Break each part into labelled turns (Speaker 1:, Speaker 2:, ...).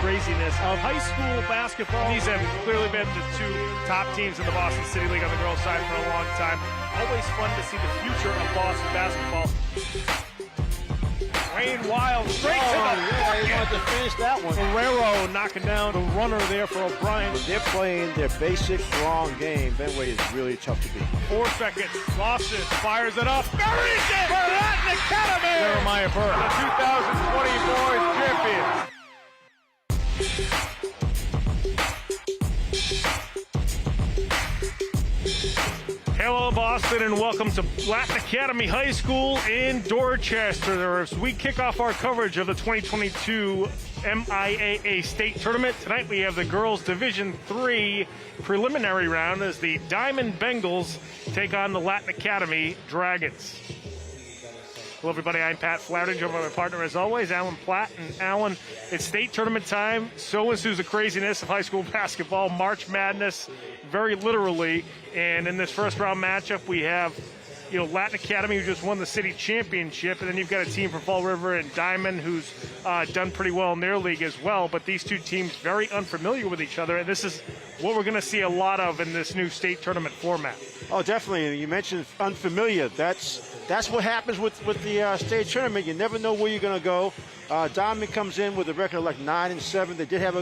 Speaker 1: craziness of high school basketball. These have clearly been the two top teams in the Boston City League on the girls' side for a long time. Always fun to see the future of Boston basketball. Wayne Wild straight to the bucket.
Speaker 2: He wanted to finish that one.
Speaker 1: Ferrero knocking down the runner there for O'Brien.
Speaker 2: They're playing their basic strong game. Benway is really tough to beat.
Speaker 1: 4 seconds. Lawson fires it up. Buries it for Latin Academy. Jeremiah Burke, the 2020 boys champions. Hello, Boston, and welcome to Latin Academy High School in Dorchester. As we kick off our coverage of the 2022 MIAA State Tournament, tonight we have the girls' Division III preliminary round as the Diman Bengals take on the Latin Academy Dragons. Hello, everybody. I'm Pat Flaherty, joined by my partner, as always, Alan Platt. And Alan, it's state tournament time. So ensues the craziness of high school basketball, March Madness, very literally. And in this first round matchup, we have, Latin Academy, who just won the city championship, and then you've got a team from Fall River and Diman who's done pretty well in their league as well. But these two teams very unfamiliar with each other, and this is what we're going to see a lot of in this new state tournament format.
Speaker 2: Oh, definitely. You mentioned unfamiliar. That's what happens with the state tournament. You never know where you're going to go. Diman comes in with a record of like 9-7. They did have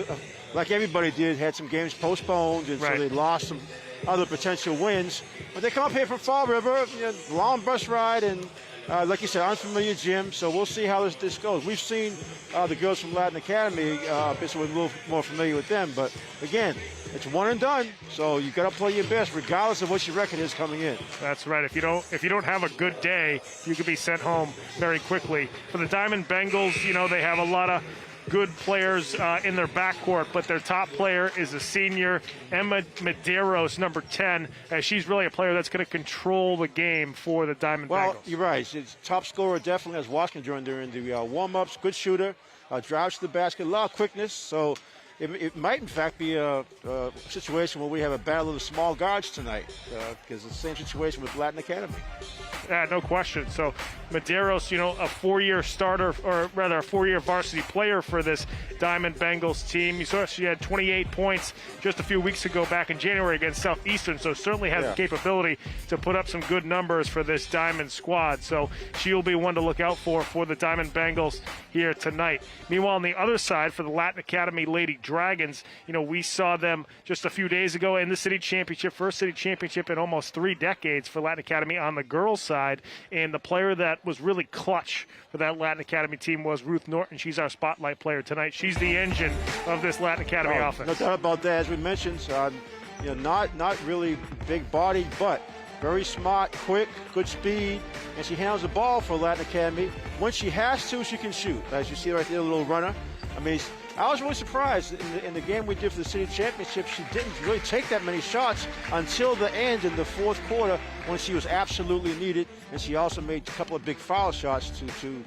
Speaker 2: like everybody did, had some games postponed, and
Speaker 1: right.
Speaker 2: So they lost some other potential wins. But they come up here from Fall River, long bus ride, and like you said, unfamiliar gym. So we'll see how this goes. We've seen the girls from Latin Academy, so we're a little more familiar with them. But again, it's one and done, so you got to play your best, regardless of what your record is coming in.
Speaker 1: That's right. If you don't have a good day, you could be sent home very quickly. For the Diman Bengals, they have a lot of good players in their backcourt, but their top player is a senior, Emma Medeiros, number 10. She's really a player that's going to control the game for the Diman Bengals.
Speaker 2: Well, you're right. She's top scorer, definitely, as watching during the warm-ups. Good shooter, drives to the basket, a lot of quickness. So it might, in fact, be a situation where we have a battle of the small guards tonight, because it's the same situation with Latin Academy.
Speaker 1: Yeah, no question. So Medeiros, a 4-year starter, or rather a 4-year varsity player for this Diman Bengals team. You saw she had 28 points just a few weeks ago back in January against Southeastern, so certainly has the capability to put up some good numbers for this Diman squad. So she'll be one to look out for the Diman Bengals here tonight. Meanwhile, on the other side, for the Latin Academy Lady Dragons, we saw them just a few days ago in the city championship, first city championship in almost 3 decades for Latin Academy on the girls' side. And the player that was really clutch for that Latin Academy team was Ruth Norton. She's our spotlight player tonight. She's the engine of this Latin Academy offense.
Speaker 2: No doubt about that. As we mentioned, not really big body, but very smart, quick, good speed, and she handles the ball for Latin Academy. When she has to, she can shoot. As you see right there, a little runner. I was really surprised in the game we did for the city championship. She didn't really take that many shots until the end in the fourth quarter when she was absolutely needed, and she also made a couple of big foul shots to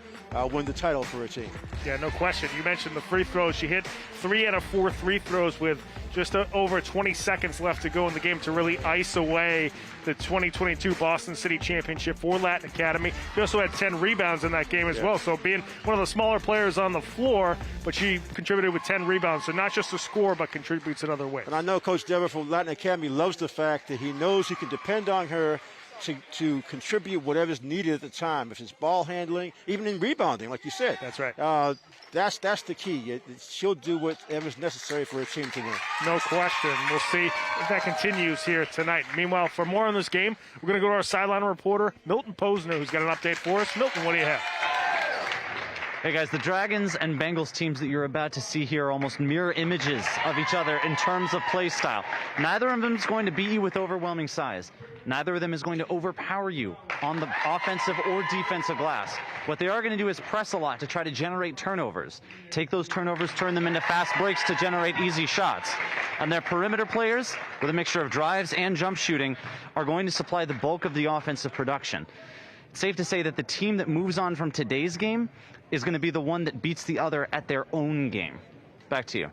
Speaker 2: win the title for her team.
Speaker 1: Yeah, no question. You mentioned the free throws. She hit 3 out of 4 free throws with just over 20 seconds left to go in the game to really ice away the 2022 Boston City Championship for Latin Academy. She also had 10 rebounds in that game as well, so being one of the smaller players on the floor, but she contributed with 10 rebounds, so not just a score, but contributes in other ways.
Speaker 2: And I know Coach Dever from Latin Academy loves the fact that he knows he can depend on her to contribute whatever's needed at the time. If it's ball handling, even in rebounding, like you said.
Speaker 1: That's right.
Speaker 2: That's the key. She'll do whatever's necessary for her team to win.
Speaker 1: No question. We'll see if that continues here tonight. Meanwhile, for more on this game, we're going to go to our sideline reporter, Milton Posner, who's got an update for us. Milton, what do you have?
Speaker 3: Hey guys, the Dragons and Bengals teams that you're about to see here are almost mirror images of each other in terms of play style. Neither of them is going to beat you with overwhelming size. Neither of them is going to overpower you on the offensive or defensive glass. What they are going to do is press a lot to try to generate turnovers. Take those turnovers, turn them into fast breaks to generate easy shots. And their perimeter players, with a mixture of drives and jump shooting, are going to supply the bulk of the offensive production. It's safe to say that the team that moves on from today's game is going to be the one that beats the other at their own game. Back to you.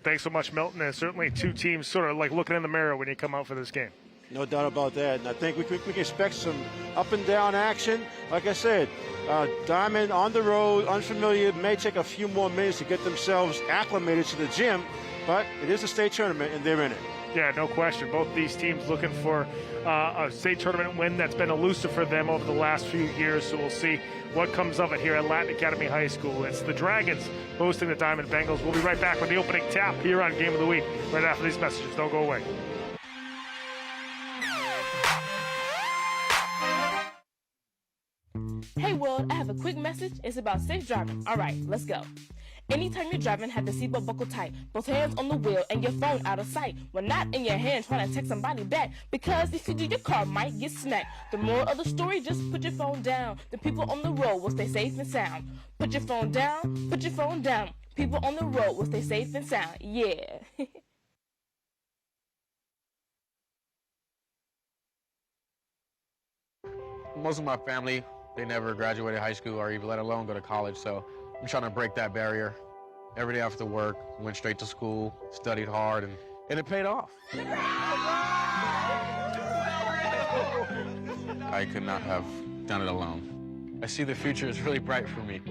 Speaker 1: Thanks so much, Milton. And certainly two teams sort of like looking in the mirror when you come out for this game.
Speaker 2: No doubt about that. And I think we can expect some up and down action. Like I said, Diamond on the road, unfamiliar, may take a few more minutes to get themselves acclimated to the gym, but it is a state tournament and they're in it.
Speaker 1: Yeah, no question. Both these teams looking for a state tournament win that's been elusive for them over the last few years. So we'll see what comes of it here at Latin Academy High School. It's the Dragons hosting the Diman Bengals. We'll be right back with the opening tap here on Game of the Week right after these messages. Don't go away.
Speaker 4: Hey world, I have a quick message. It's about safe driving. All right, let's go. Anytime you're driving, have the seatbelt buckled tight. Both hands on the wheel and your phone out of sight. When not in your hand, trying to text somebody back. Because if you do, your car might get smacked. The moral of the story, just put your phone down. The people on the road will stay safe and sound. Put your phone down, put your phone down. People on the road will stay safe and sound. Yeah.
Speaker 5: Most of my family, they never graduated high school or even let alone go to college, so I'm trying to break that barrier. Every day after work, went straight to school, studied hard, and it paid off. I could not have done it alone. I see the future is really bright for me.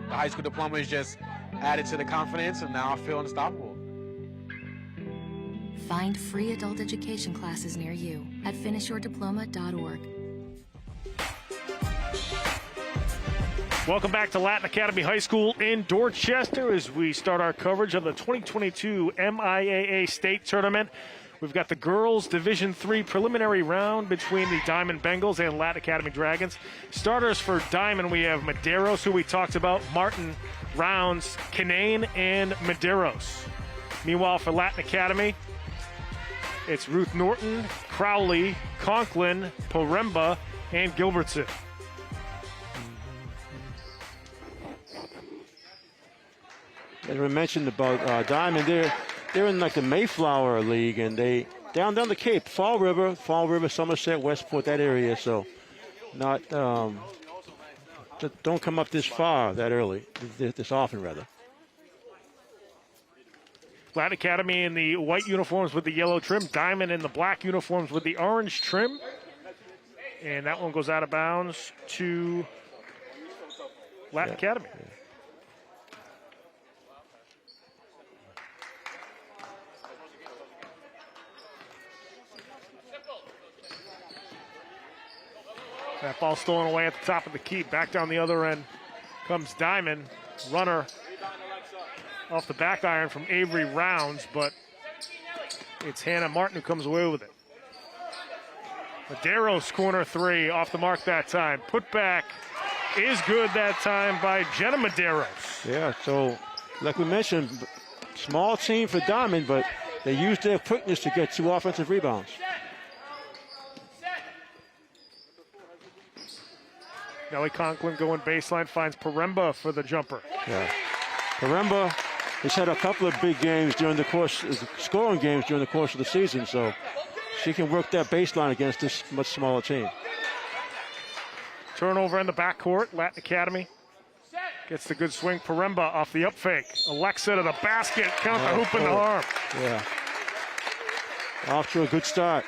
Speaker 5: The high school diploma is just added to the confidence, and now I feel unstoppable.
Speaker 6: Find free adult education classes near you at finishyourdiploma.org.
Speaker 1: Welcome back to Latin Academy High School in Dorchester as we start our coverage of the 2022 MIAA State Tournament. We've got the girls Division III preliminary round between the Diman Bengals and Latin Academy Dragons. Starters for Diman, we have Medeiros, who we talked about, Martin, Rounds, Canane, and Medeiros. Meanwhile, for Latin Academy, it's Ruth Norton, Crowley, Conklin, Poremba, and Gilbertson.
Speaker 2: As we mentioned about Diamond, they're in like the Mayflower League, and they down the Cape, Fall River, Somerset, Westport, that area. So, not don't come up this far that early, this often rather.
Speaker 1: Latin Academy in the white uniforms with the yellow trim, Diman in the black uniforms with the orange trim, and that one goes out of bounds to Latin Academy.
Speaker 2: Yeah.
Speaker 1: That ball stolen away at the top of the key. Back down the other end comes Diman. Runner off the back iron from Avery Rounds, but it's Hannah Martin who comes away with it. Medeiros corner three off the mark that time. Put back is good that time by Jenna Medeiros.
Speaker 2: Yeah, so like we mentioned, small team for Diamond, but they used their quickness to get 2 offensive rebounds.
Speaker 1: Nelly Conklin going baseline, finds Poremba for the jumper.
Speaker 2: Yeah. Poremba has had a couple of big games during the course, scoring games during the course of the season, so she can work that baseline against this much smaller team.
Speaker 1: Turnover in the backcourt, Latin Academy gets the good swing. Poremba off the up fake. Alexa to the basket, count the hoop in the arm.
Speaker 2: Yeah. Off to a good start.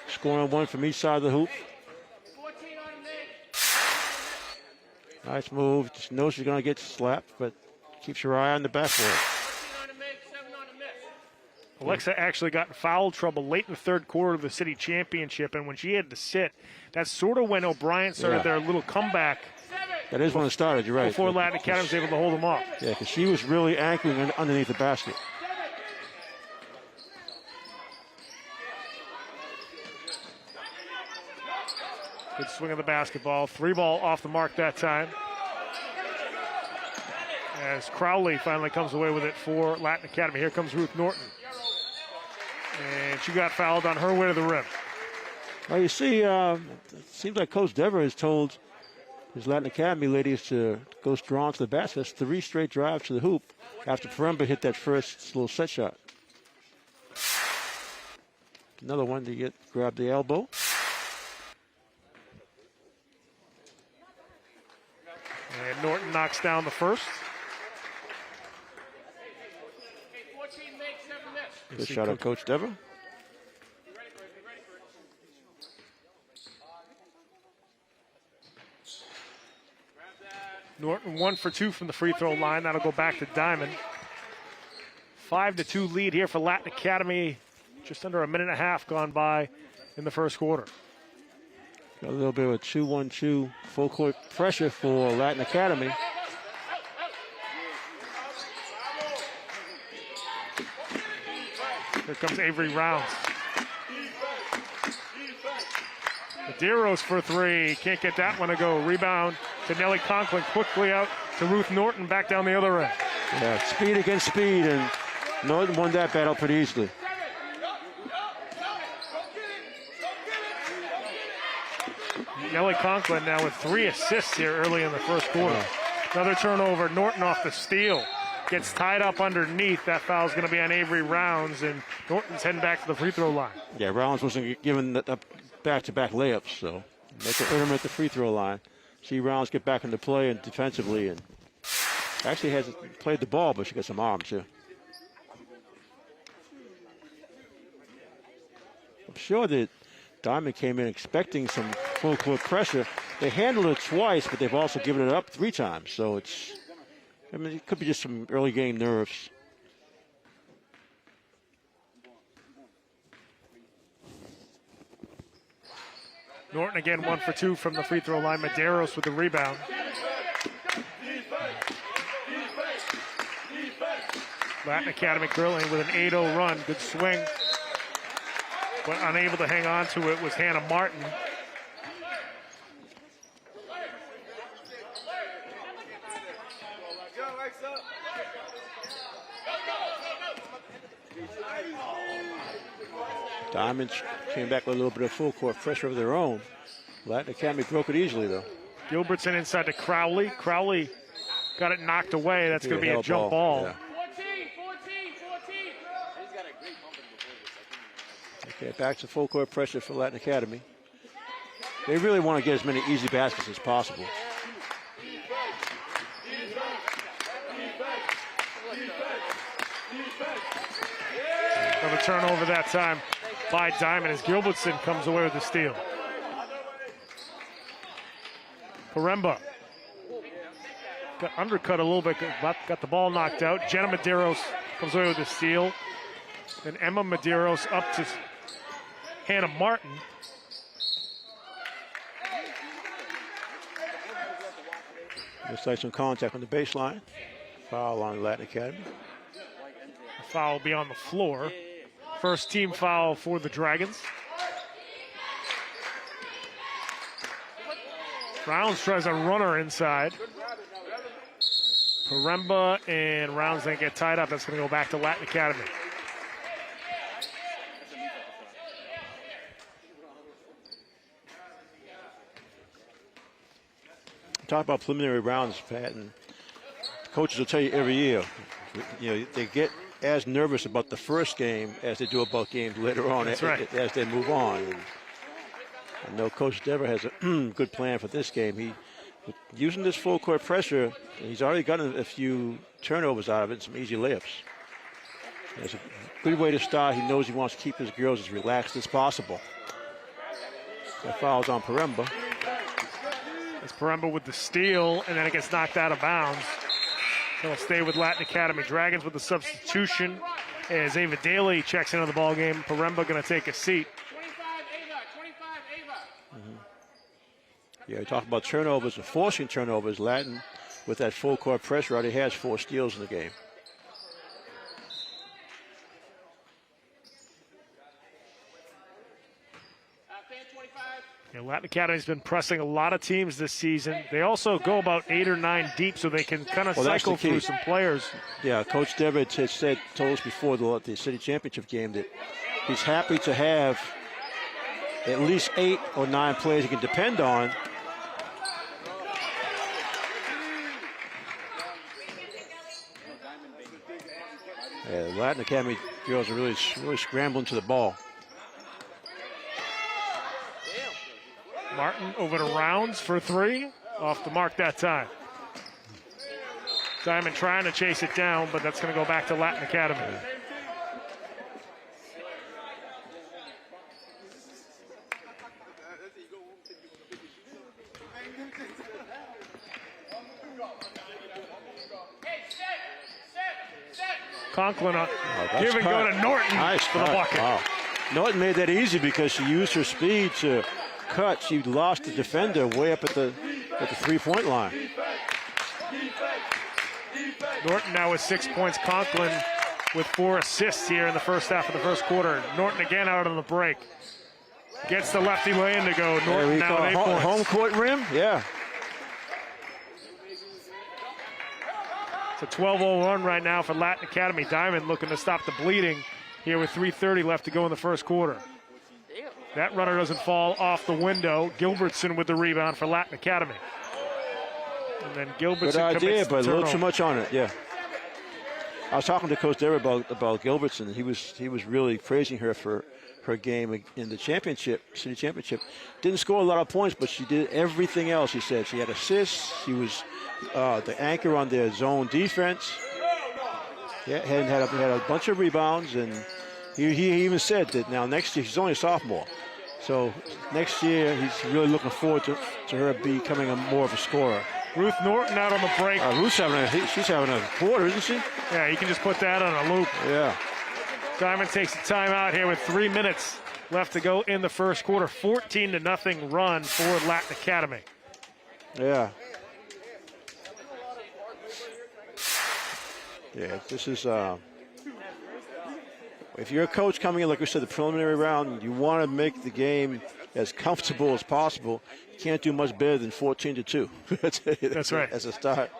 Speaker 2: Scoring one from each side of the hoop. Nice move. Just knows she's going to get slapped, but keeps her eye on the backboard.
Speaker 1: Alexa actually got in foul trouble late in the third quarter of the city championship, and when she had to sit, that's sort of when O'Brien started their little comeback.
Speaker 2: That is when it started, you're right.
Speaker 1: Before Latin Academy was able to hold them off.
Speaker 2: Yeah, because she was really anchoring underneath the basket.
Speaker 1: Good swing of the basketball. 3-ball off the mark that time. As Crowley finally comes away with it for Latin Academy. Here comes Ruth Norton. And she got fouled on her way to the rim.
Speaker 2: Well, you see, it seems like Coach Dever has told his Latin Academy ladies to go strong to the basket. That's 3 straight drives to the hoop after Poremba hit that first little set shot. Another one to grab the elbow.
Speaker 1: And Norton knocks down the first.
Speaker 2: Good shot of Coach Dever.
Speaker 1: Norton 1 for 2 from the free throw line. That'll go back to Diman. 5-2 lead here for Latin Academy. Just under a minute and a half gone by in the first quarter.
Speaker 2: A little bit of a 2-1-2 full court pressure for Latin Academy.
Speaker 1: Here comes Avery Rounds. Medeiros for 3. Can't get that one to go. Rebound to Nellie Conklin. Quickly out to Ruth Norton. Back down the other end.
Speaker 2: Yeah, speed against speed, and Norton won that battle pretty easily.
Speaker 1: Nellie Conklin now with 3 assists here early in the first quarter. Another turnover. Norton off the steal. Gets tied up underneath. That foul's going to be on Avery Rounds, and Norton's heading back to the free throw line.
Speaker 2: Yeah, Rounds wasn't given the back-to-back layups, so make her earn him at the free throw line. See Rounds get back into play and defensively, and actually hasn't played the ball, but she got some arm too. I'm sure that Diamond came in expecting some full court pressure. They handled it twice, but they've also given it up 3 times. So it's, I mean, it could be just some early game nerves.
Speaker 1: Norton again 1 for 2 from the free throw line. Medeiros with the rebound. Latin Academy grilling with an 8-0 run. Good swing. But unable to hang on to it was Hannah Martin.
Speaker 2: Diamonds came back with a little bit of full court pressure of their own. Latin Academy broke it easily, though.
Speaker 1: Gilbertson inside to Crowley. Crowley got it knocked away. That's going to be a jump ball.
Speaker 2: Yeah. Okay, back to full court pressure for Latin Academy. They really want to get as many easy baskets as possible.
Speaker 1: Another turnover that time by Diamond as Gilbertson comes away with the steal. Paremba got undercut a little bit, got the ball knocked out. Jenna Medeiros comes away with the steal. And Emma Medeiros up to Hannah Martin.
Speaker 2: Looks like some contact on the baseline. Foul on Latin Academy.
Speaker 1: The foul will be on the floor. First team foul for the Dragons. Rounds tries a runner inside. Paremba and Rounds then get tied up. That's going to go back to Latin Academy.
Speaker 2: Talk about preliminary rounds, Pat, and coaches will tell you every year, you know, they get as nervous about the first game as they do about games later on.
Speaker 1: That's right.
Speaker 2: As they move on. And I know Coach Dever has a good plan for this game. He, using this full court pressure, he's already gotten a few turnovers out of it, some easy layups. It's a good way to start. He knows he wants to keep his girls as relaxed as possible. That foul's on Paremba.
Speaker 1: It's Paremba with the steal, and then it gets knocked out of bounds. So it'll stay with Latin Academy. Dragons with the substitution as Ava Daly checks into the ball game. Paremba going to take a seat.
Speaker 4: 25 Ava.
Speaker 2: Yeah, we talk about turnovers and forcing turnovers. Latin, with that full court pressure, already has 4 steals in the game.
Speaker 1: Yeah, Latin Academy's been pressing a lot of teams this season. They also go about 8 or 9 deep, so they can kind of cycle through some players.
Speaker 2: Yeah, Coach Devitt has told us before the city championship game that he's happy to have at least 8 or 9 players he can depend on. Yeah, Latin Academy girls are really scrambling to the ball.
Speaker 1: Martin over to Rounds for 3. Off the mark that time. Diamond trying to chase it down, but that's going to go back to Latin Academy. Conklin
Speaker 2: that's
Speaker 1: give and go
Speaker 2: cut.
Speaker 1: to Norton
Speaker 2: Nice
Speaker 1: for the
Speaker 2: cut.
Speaker 1: bucket.
Speaker 2: Wow. Norton made that easy because she used her speed to cut. She lost the defender way up at the 3-point line.
Speaker 1: Norton now with 6 points. Conklin with 4 assists here in the first half of the first quarter. Norton again out on the break. Gets the lefty lane to go. Norton now with 8 points.
Speaker 2: Home court rim? Yeah.
Speaker 1: It's a 12-0 run right now for Latin Academy. Diamond looking to stop the bleeding here with 3:30 left to go in the first quarter. That runner doesn't fall off the window. Gilbertson with the rebound for Latin Academy. And then Gilbertson
Speaker 2: Good idea,
Speaker 1: commits the
Speaker 2: but a little too
Speaker 1: turnover.
Speaker 2: much on it, yeah. I was talking to Coach Derry about Gilbertson. He was really praising her for her game in the championship, city championship. Didn't score a lot of points, but she did everything else, he said. She had assists. She was the anchor on their zone defense. Yeah, had a bunch of rebounds, and he even said that now next year, she's only a sophomore. So next year, he's really looking forward to her becoming more of a scorer.
Speaker 1: Ruth Norton out on the break.
Speaker 2: She's having a quarter, isn't she?
Speaker 1: Yeah, you can just put that on a loop.
Speaker 2: Yeah.
Speaker 1: Diamond takes a timeout here with 3 minutes left to go in the first quarter. 14-0 run for Latin Academy.
Speaker 2: Yeah. Yeah, this is, if you're a coach coming in, like we said, the preliminary round, you want to make the game as comfortable as possible. You can't do much better than 14-2.
Speaker 1: That's right.
Speaker 2: As a start.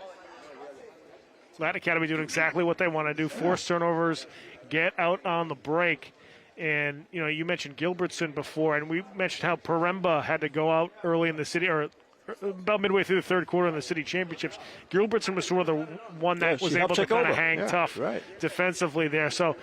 Speaker 1: Latin Academy doing exactly what they want to do. Force turnovers, get out on the break. And, you know, you mentioned Gilbertson before, and we mentioned how Paremba had to go out early in the city, or about midway through the third quarter in the city championships. Gilbertson was sort of the one that was able to kind of hang tough defensively there. So,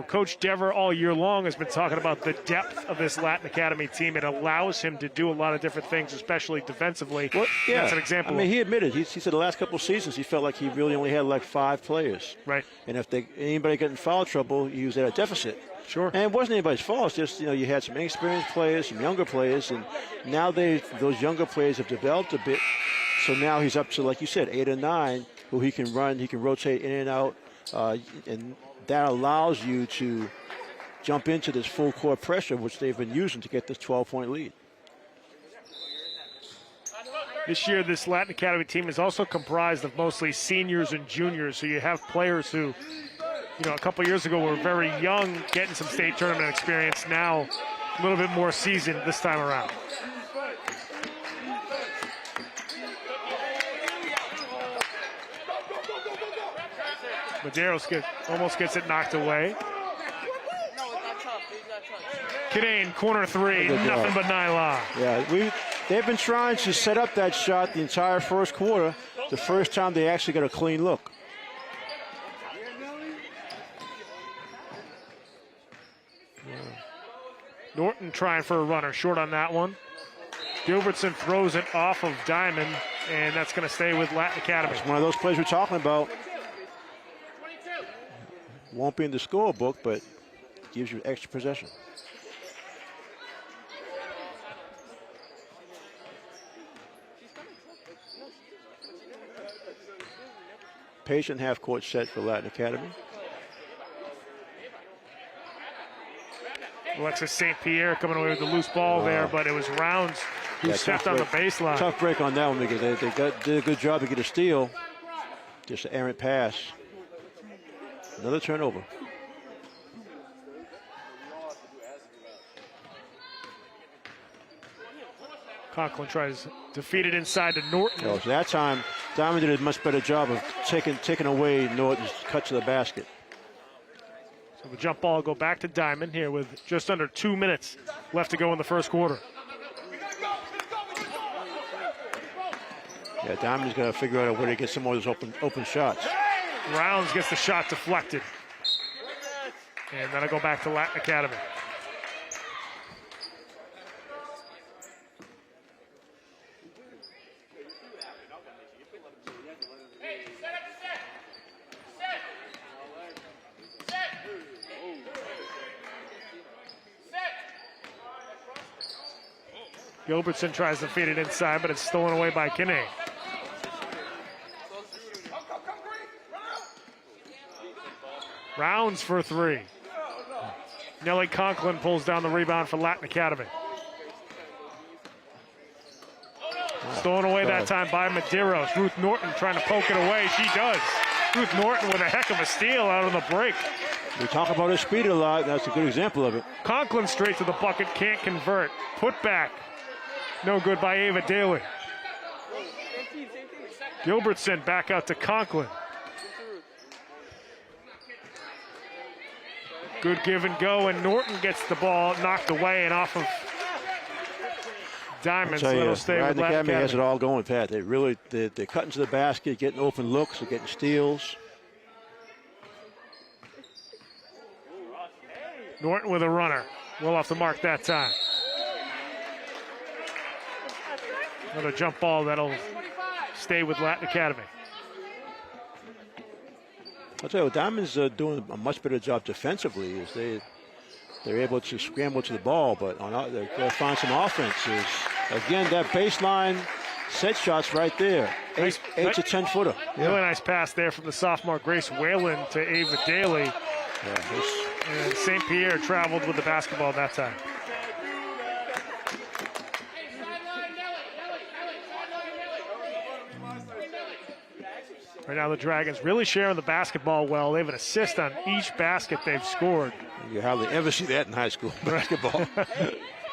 Speaker 1: Coach Dever all year long has been talking about the depth of this Latin Academy team. It allows him to do a lot of different things, especially defensively.
Speaker 2: Well, yeah.
Speaker 1: That's an example.
Speaker 2: I mean, he admitted, he said the last couple of seasons he felt like he really only had like 5 players.
Speaker 1: Right.
Speaker 2: And if anybody got in foul trouble, he was at a deficit.
Speaker 1: Sure.
Speaker 2: And it wasn't anybody's fault. It's just, you had some inexperienced players, some younger players, and now those younger players have developed a bit. So now he's up to, like you said, 8 or 9, who he can run, he can rotate in and out, and that allows you to jump into this full court pressure, which they've been using to get this 12-point lead.
Speaker 1: This year, this Latin Academy team is also comprised of mostly seniors and juniors, so you have players who, a couple years ago were very young, getting some state tournament experience, now a little bit more seasoned this time around. Medeiros almost gets it knocked away. Kinane, corner 3, nothing but nylon.
Speaker 2: Yeah, they've been trying to set up that shot the entire first quarter. The first time they actually got a clean look.
Speaker 1: Norton trying for a runner, short on that one. Gilbertson throws it off of Diamond, and that's going to stay with Latin Academy.
Speaker 2: It's one of those plays we're talking about. Won't be in the scorebook, but gives you extra possession. Patient half-court set for Latin Academy.
Speaker 1: Alexis St. Pierre coming away with the loose ball there, but it was Rounds who stepped on the baseline.
Speaker 2: Tough break on that one because they did a good job to get a steal. Just an errant pass. Another turnover.
Speaker 1: Conklin tries to feed it inside to Norton.
Speaker 2: So that time, Diamond did a much better job of taking away Norton's cut to the basket.
Speaker 1: So the jump ball will go back to Diamond here with just under 2 minutes left to go in the first quarter.
Speaker 2: Yeah, Diamond's got to figure out a way to get some more of those open shots.
Speaker 1: Rounds gets the shot deflected. And that'll go back to Latin Academy. Gilbertson tries to feed it inside, but it's stolen away by Kinane. Rounds for three. Nellie Conklin pulls down the rebound for Latin Academy. Stolen away that time by Medeiros. Ruth Norton trying to poke it away. She does. Ruth Norton with a heck of a steal out on the break.
Speaker 2: We talk about her speed a lot. That's a good example of it.
Speaker 1: Conklin straight to the bucket, can't convert. Put back. No good by Ava Daly. Gilbertson back out to Conklin. Good give and go, and Norton gets the ball knocked away and off of Diamond, so it'll stay with Latin Academy.
Speaker 2: Has it all going, Pat. They're cutting to the basket, getting open looks, they're getting steals.
Speaker 1: Norton with a runner. Well off the mark that time. Another jump ball that'll stay with Latin Academy.
Speaker 2: I'll tell you, Diamond's doing a much better job defensively. As they're able to scramble to the ball, but they're going to find some offenses. Again, that baseline set shots right there. Eight to 10 footer.
Speaker 1: Yeah. Really nice pass there from the sophomore Grace Whalen to Ava Daly.
Speaker 2: Yeah,
Speaker 1: and St. Pierre traveled with the basketball that time. Right now the Dragons really sharing the basketball well. They have an assist on each basket they've scored.
Speaker 2: You hardly ever see that in high school basketball.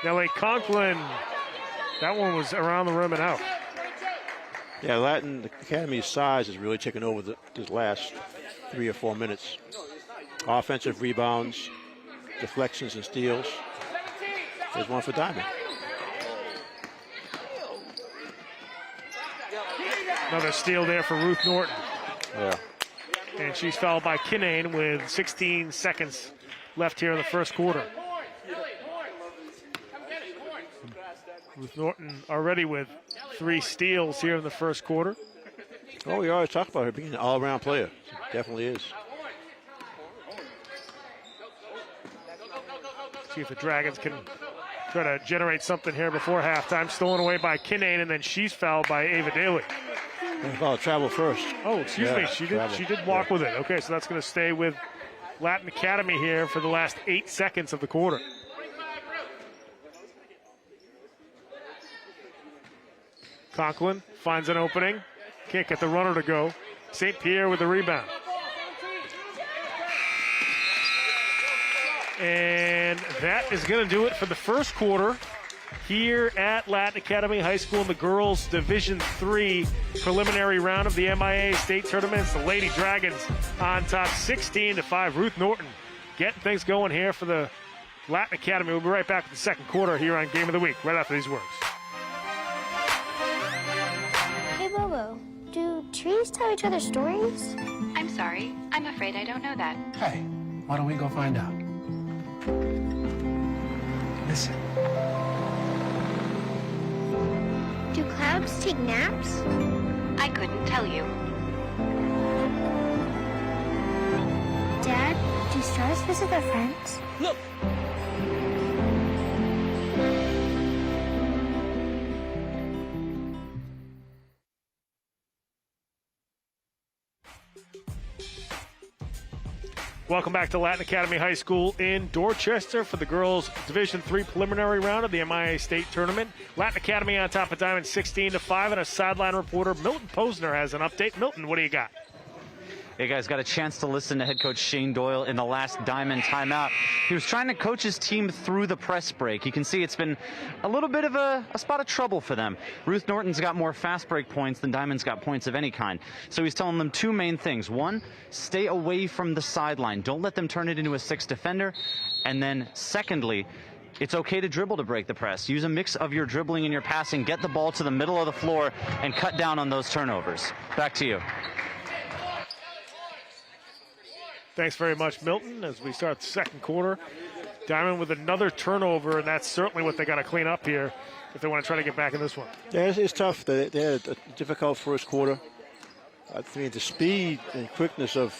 Speaker 1: Nellie Conklin, that one was around the rim and out.
Speaker 2: Yeah, Latin Academy's size has really taken over the last 3 or 4 minutes. Offensive rebounds, deflections and steals. There's one for Diamond.
Speaker 1: Another steal there for Ruth Norton.
Speaker 2: Yeah.
Speaker 1: And she's fouled by Kinane with 16 seconds left here in the first quarter. Ruth Norton already with 3 steals here in the first quarter.
Speaker 2: Oh, we always talk about her being an all-around player. She definitely is.
Speaker 1: See if the Dragons can try to generate something here before halftime. Stolen away by Kinane, and then she's fouled by Ava Daly.
Speaker 2: Travel first.
Speaker 1: Oh, excuse me. She did walk with it. Okay, so that's going to stay with Latin Academy here for the last 8 seconds of the quarter. Conklin finds an opening. Can't get the runner to go. St. Pierre with the rebound. And that is going to do it for the first quarter here at Latin Academy High School in the girls Division III preliminary round of the MIAA State Tournament. It's the Lady Dragons on top 16-5. Ruth Norton getting things going here for the Latin Academy. We'll be right back with the second quarter here on Game of the Week right after these words.
Speaker 7: Hey, Bobo, do trees tell each other stories?
Speaker 8: I'm sorry. I'm afraid I don't know that.
Speaker 9: Hey, why don't we go find out? Listen.
Speaker 7: Do clouds take naps?
Speaker 8: I couldn't tell you.
Speaker 7: Dad, do stars visit their friends?
Speaker 9: Look!
Speaker 1: Welcome back to Latin Academy High School in Dorchester for the girls Division III preliminary round of the MIAA State Tournament. Latin Academy on top of Diamond 16-5, and a sideline reporter, Milton Posner, has an update. Milton, what do you got?
Speaker 3: Hey guys, got a chance to listen to head coach Shane Doyle in the last Diamond timeout. He was trying to coach his team through the press break. You can see it's been a little bit of a spot of trouble for them. Ruth Norton's got more fast break points than Diamond's got points of any kind. So he's telling them 2 main things. 1, stay away from the sideline. Don't let them turn it into a 6 defender. And then secondly, it's okay to dribble to break the press. Use a mix of your dribbling and your passing. Get the ball to the middle of the floor and cut down on those turnovers. Back to you.
Speaker 1: Thanks very much, Milton. As we start the second quarter, Diamond with another turnover, and that's certainly what they got to clean up here if they want to try to get back in this one.
Speaker 2: Yeah, it's tough. They had a difficult first quarter. I mean, the speed and quickness of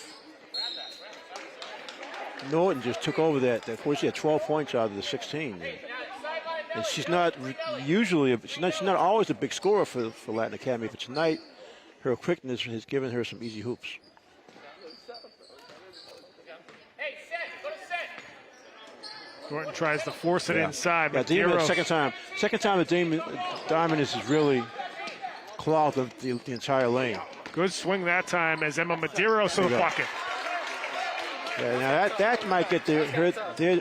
Speaker 2: Norton just took over that. Of course, she had 12 points out of the 16. And she's not usually, she's not always a big scorer for Latin Academy, but tonight her quickness has given her some easy hoops.
Speaker 1: Norton tries to force it inside.
Speaker 2: Yeah, Diman, second time the Diamond has really clogged the entire lane.
Speaker 1: Good swing that time as Emma Medeiros to the bucket.
Speaker 2: Yeah, now that might get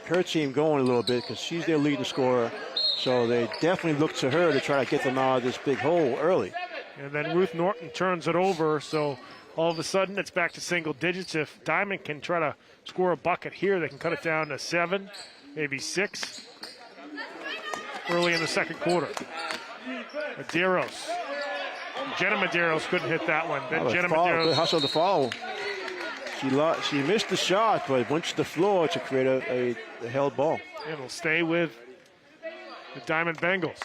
Speaker 2: her team going a little bit because she's their leading scorer. So they definitely look to her to try to get them out of this big hole early.
Speaker 1: And then Ruth Norton turns it over, so all of a sudden it's back to single digits. If Diamond can try to score a bucket here, they can cut it down to 7, maybe 6 early in the second quarter. Medeiros. Jenna Medeiros couldn't hit that one. Then Jenna Medeiros.
Speaker 2: Good hustle to follow. She missed the shot, but went to the floor to create a held ball.
Speaker 1: And will stay with the Diman Bengals.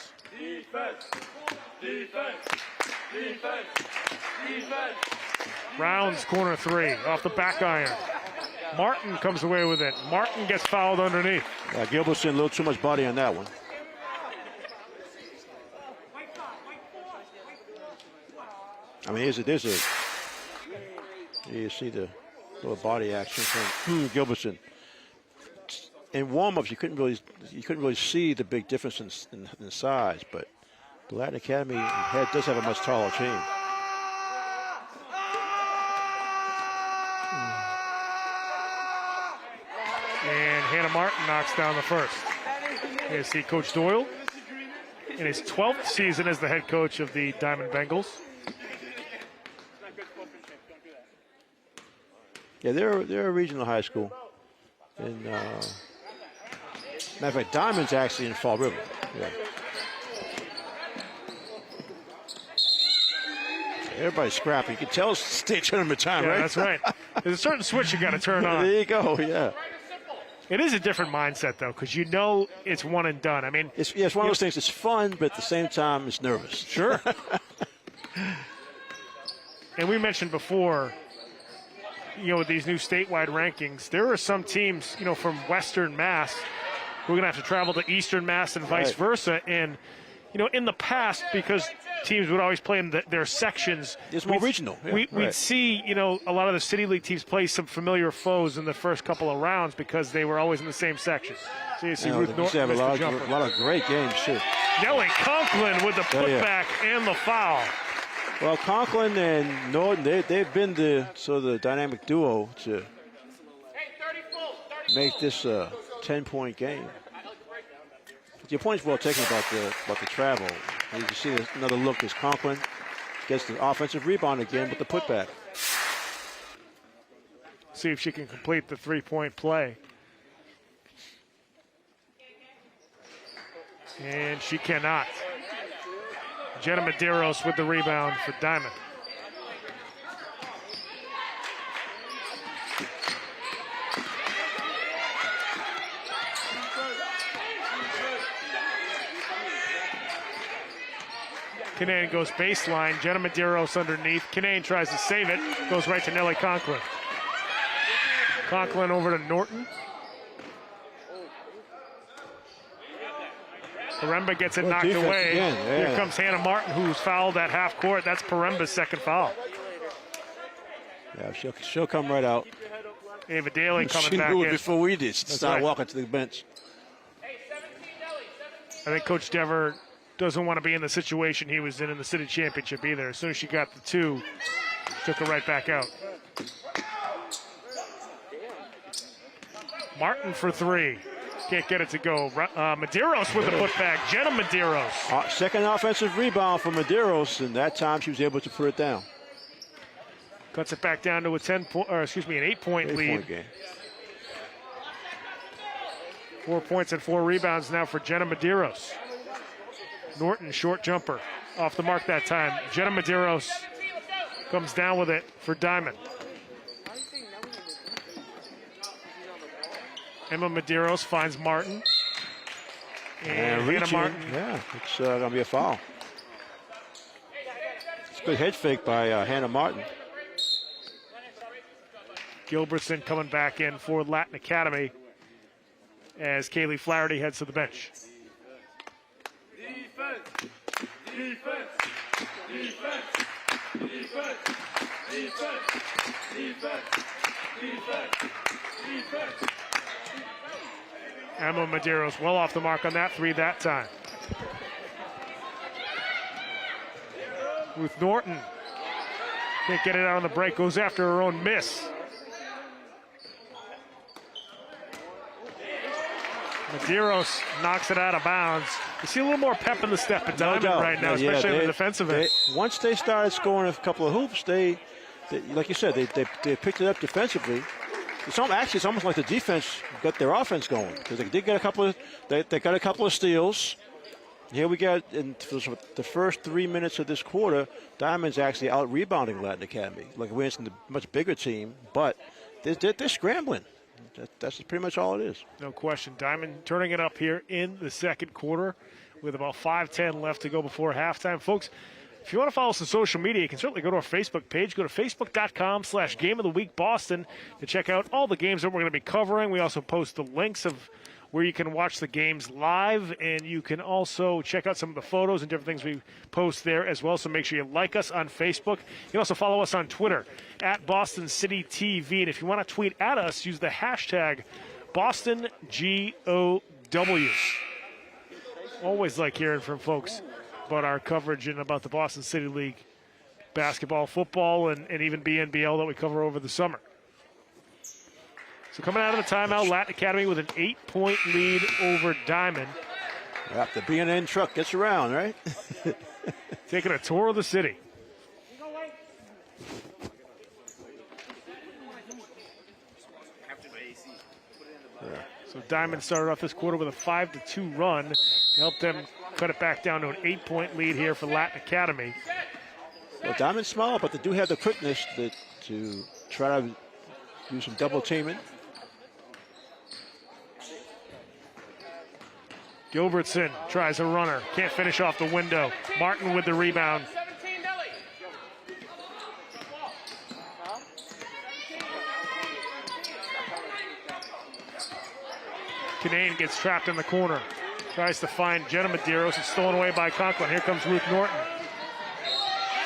Speaker 1: Rounds corner 3 off the back iron. Martin comes away with it. Martin gets fouled underneath.
Speaker 2: Yeah, Gilbertson a little too much body on that one. I mean, you see the little body action from Gilbertson. In warm-ups, you couldn't really see the big difference in size, but the Latin Academy does have a much taller team.
Speaker 1: And Hannah Martin knocks down the first. You see Coach Doyle in his 12th season as the head coach of the Diman Bengals.
Speaker 2: Yeah, they're a regional high school. And matter of fact, Diamond's actually in Fall River. Yeah. Everybody's scrapping. You can tell it's state tournament time, right?
Speaker 1: That's right. There's a certain switch you got to turn on.
Speaker 2: There you go. Yeah.
Speaker 1: It is a different mindset though, because you know it's one and done. I mean,
Speaker 2: it's one of those things. It's fun, but at the same time, it's nervous.
Speaker 1: Sure. And we mentioned before, with these new statewide rankings, there are some teams, from Western Mass, we're going to have to travel to Eastern Mass and vice versa. And, in the past, because teams would always play in their sections.
Speaker 2: It's more regional. Yeah,
Speaker 1: we'd see, a lot of the City League teams play some familiar foes in the first couple of rounds because they were always in the same section. So you see Ruth Norton
Speaker 2: have a lot of great games, too.
Speaker 1: Nellie Conklin with the putback and the foul.
Speaker 2: Well, Conklin and Norton, they've been the dynamic duo to make this a 10-point game. Your point's well taken about the travel. You can see another look as Conklin gets the offensive rebound again with the putback.
Speaker 1: See if she can complete the three-point play. And she cannot. Jenna Medeiros with the rebound for Diman. Kinane goes baseline. Jenna Medeiros underneath. Kinane tries to save it. Goes right to Nellie Conklin. Conklin over to Norton. Paremba gets it knocked away. Here comes Hannah Martin, who's fouled at half court. That's Paremba's second foul.
Speaker 2: Yeah, she'll come right out.
Speaker 1: Ava Daly coming back
Speaker 2: in. She knew it
Speaker 1: in.
Speaker 2: before we did. Start walking to the bench.
Speaker 1: I think Coach Dever doesn't want to be in the situation he was in the city championship either. As soon as she got the two, took her right back out. Martin for three. Can't get it to go. Medeiros with the putback. Jenna Medeiros.
Speaker 2: Second offensive rebound for Medeiros, and that time she was able to put it down.
Speaker 1: Cuts it back down to an 8-point lead.
Speaker 2: Game.
Speaker 1: 4 points and 4 rebounds now for Jenna Medeiros. Norton, short jumper. Off the mark that time. Jenna Medeiros comes down with it for Diman. Emma Medeiros finds Martin. And Hannah Martin.
Speaker 2: Yeah, it's going to be a foul. It's a good head fake by Hannah Martin.
Speaker 1: Gilbertson coming back in for Latin Academy as Kaylee Flaherty heads to the bench.
Speaker 10: Defense! Defense! Defense! Defense! Defense! Defense! Defense! Defense!
Speaker 1: Emma Medeiros well off the mark on that three that time. Ruth Norton can't get it out on the break, goes after her own miss. Medeiros knocks it out of bounds. You see a little more pep in the step at Diamond right now, especially on the defensive end.
Speaker 2: Once they started scoring a couple of hoops, they like you said, they picked it up defensively. It's almost like the defense got their offense going because they did get a couple of they got a couple of steals. Here we got in the first 3 minutes of this quarter, Diamond's actually out rebounding Latin Academy. Like we're against a much bigger team, but they're scrambling. That's pretty much all it is.
Speaker 1: No question. Diamond turning it up here in the second quarter with about 5:10 left to go before halftime. Folks, if you want to follow us on social media, you can certainly go to our Facebook page. Go to facebook.com/Game of the Week Boston to check out all the games that we're going to be covering. We also post the links of where you can watch the games live, and you can also check out some of the photos and different things we post there as well. So make sure you like us on Facebook. You can also follow us on Twitter at Boston City TV. And if you want to tweet at us, use the hashtag BostonGOW. Always like hearing from folks about our coverage and about the Boston City League basketball, football, and even BNBL that we cover over the summer. So coming out of the timeout, Latin Academy with an 8-point lead over Diamond.
Speaker 2: Yeah, the B&N truck gets around, right?
Speaker 1: Taking a tour of the city. So Diamond started off this quarter with a 5-2 run to help them cut it back down to an 8-point lead here for Latin Academy.
Speaker 2: Well, Diamond's small, but they do have the quickness to try to do some double teaming.
Speaker 1: Gilbertson tries a runner, can't finish off the window. Martin with the rebound. Canane gets trapped in the corner. Tries to find Jenna Medeiros. It's stolen away by Conklin. Here comes Ruth Norton.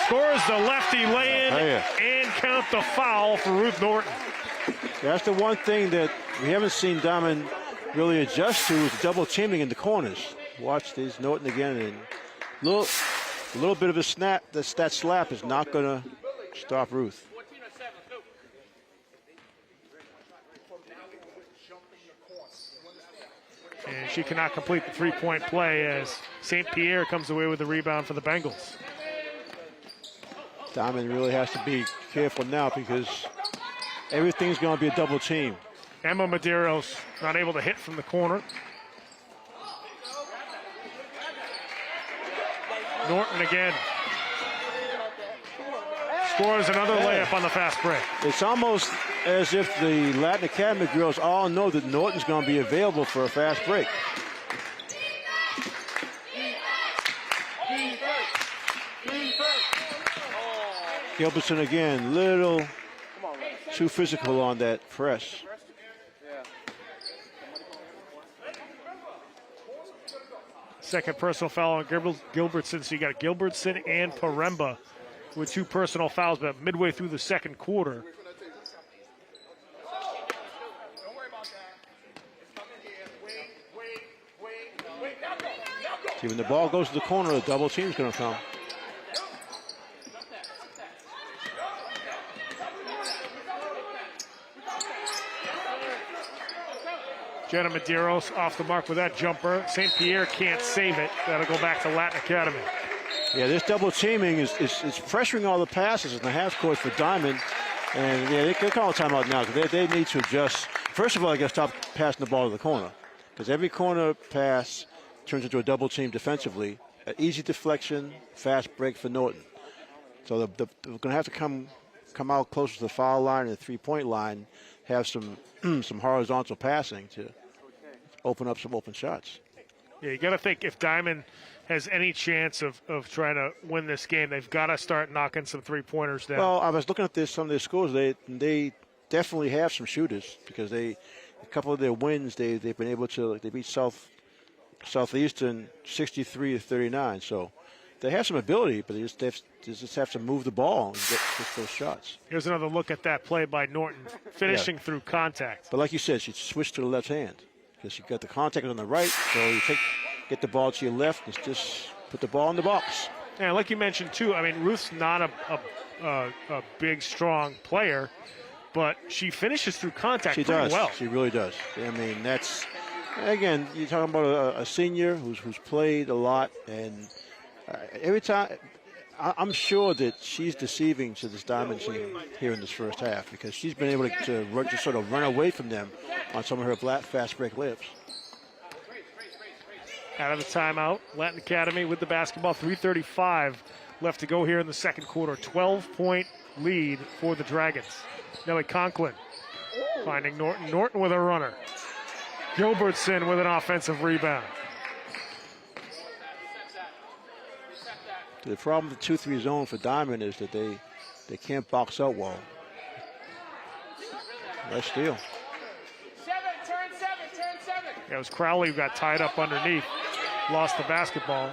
Speaker 1: Scores the lefty lay-in and count the foul for Ruth Norton.
Speaker 2: That's the one thing that we haven't seen Diamond really adjust to is double teaming in the corners. Watch this Norton again, and a little bit of a snap. That slap is not going to stop Ruth.
Speaker 1: And she cannot complete the three-point play as St. Pierre comes away with the rebound for the Bengals.
Speaker 2: Diamond really has to be careful now because everything's going to be a double team.
Speaker 1: Emma Medeiros not able to hit from the corner. Norton again. Scores another layup on the fast break.
Speaker 2: It's almost as if the Latin Academy girls all know that Norton's going to be available for a fast break. Gilbertson again, little too physical on that press.
Speaker 1: Second personal foul on Gilbertson, so you got Gilbertson and Paremba with two personal fouls, but midway through the second quarter.
Speaker 2: See, when the ball goes to the corner, the double team's going to come.
Speaker 1: Jenna Medeiros off the mark with that jumper. St. Pierre can't save it. That'll go back to Latin Academy.
Speaker 2: Yeah, this double teaming is pressuring all the passes in the half court for Diamond. And yeah, they can call a timeout now because they need to adjust. First of all, they got to stop passing the ball to the corner because every corner pass turns into a double team defensively. An easy deflection, fast break for Norton. So they're going to have to come out closer to the foul line and the three-point line, have some horizontal passing to open up some open shots.
Speaker 1: Yeah, you got to think if Diamond has any chance of trying to win this game, they've got to start knocking some three-pointers down.
Speaker 2: Well, I was looking at some of their scores. They definitely have some shooters because a couple of their wins, they've been able to, they beat Southeastern 63-39. So they have some ability, but they just have to move the ball and get those shots.
Speaker 1: Here's another look at that play by Norton, finishing through contact.
Speaker 2: But like you said, she switched to the left hand. because you got the contact on the right, so you get the ball to your left and just put the ball in the box.
Speaker 1: And like you mentioned too, I mean, Ruth's not a big, strong player, but she finishes through contact pretty well.
Speaker 2: She really does. I mean, that's, again, you're talking about a senior who's played a lot, and every time, I'm sure that she's deceiving to this Diamond team here in this first half, because she's been able to just sort of run away from them on some of her fast break layups.
Speaker 1: Out of the timeout, Latin Academy with the basketball. 3:35 left to go here in the second quarter. 12-point lead for the Dragons. Nellie Conklin finding Norton. Norton with a runner. Gilbertson with an offensive rebound.
Speaker 2: The problem with the 2-3 zone for Diamond is that they can't box out well. Nice steal.
Speaker 1: Yeah, it was Crowley who got tied up underneath. Lost the basketball.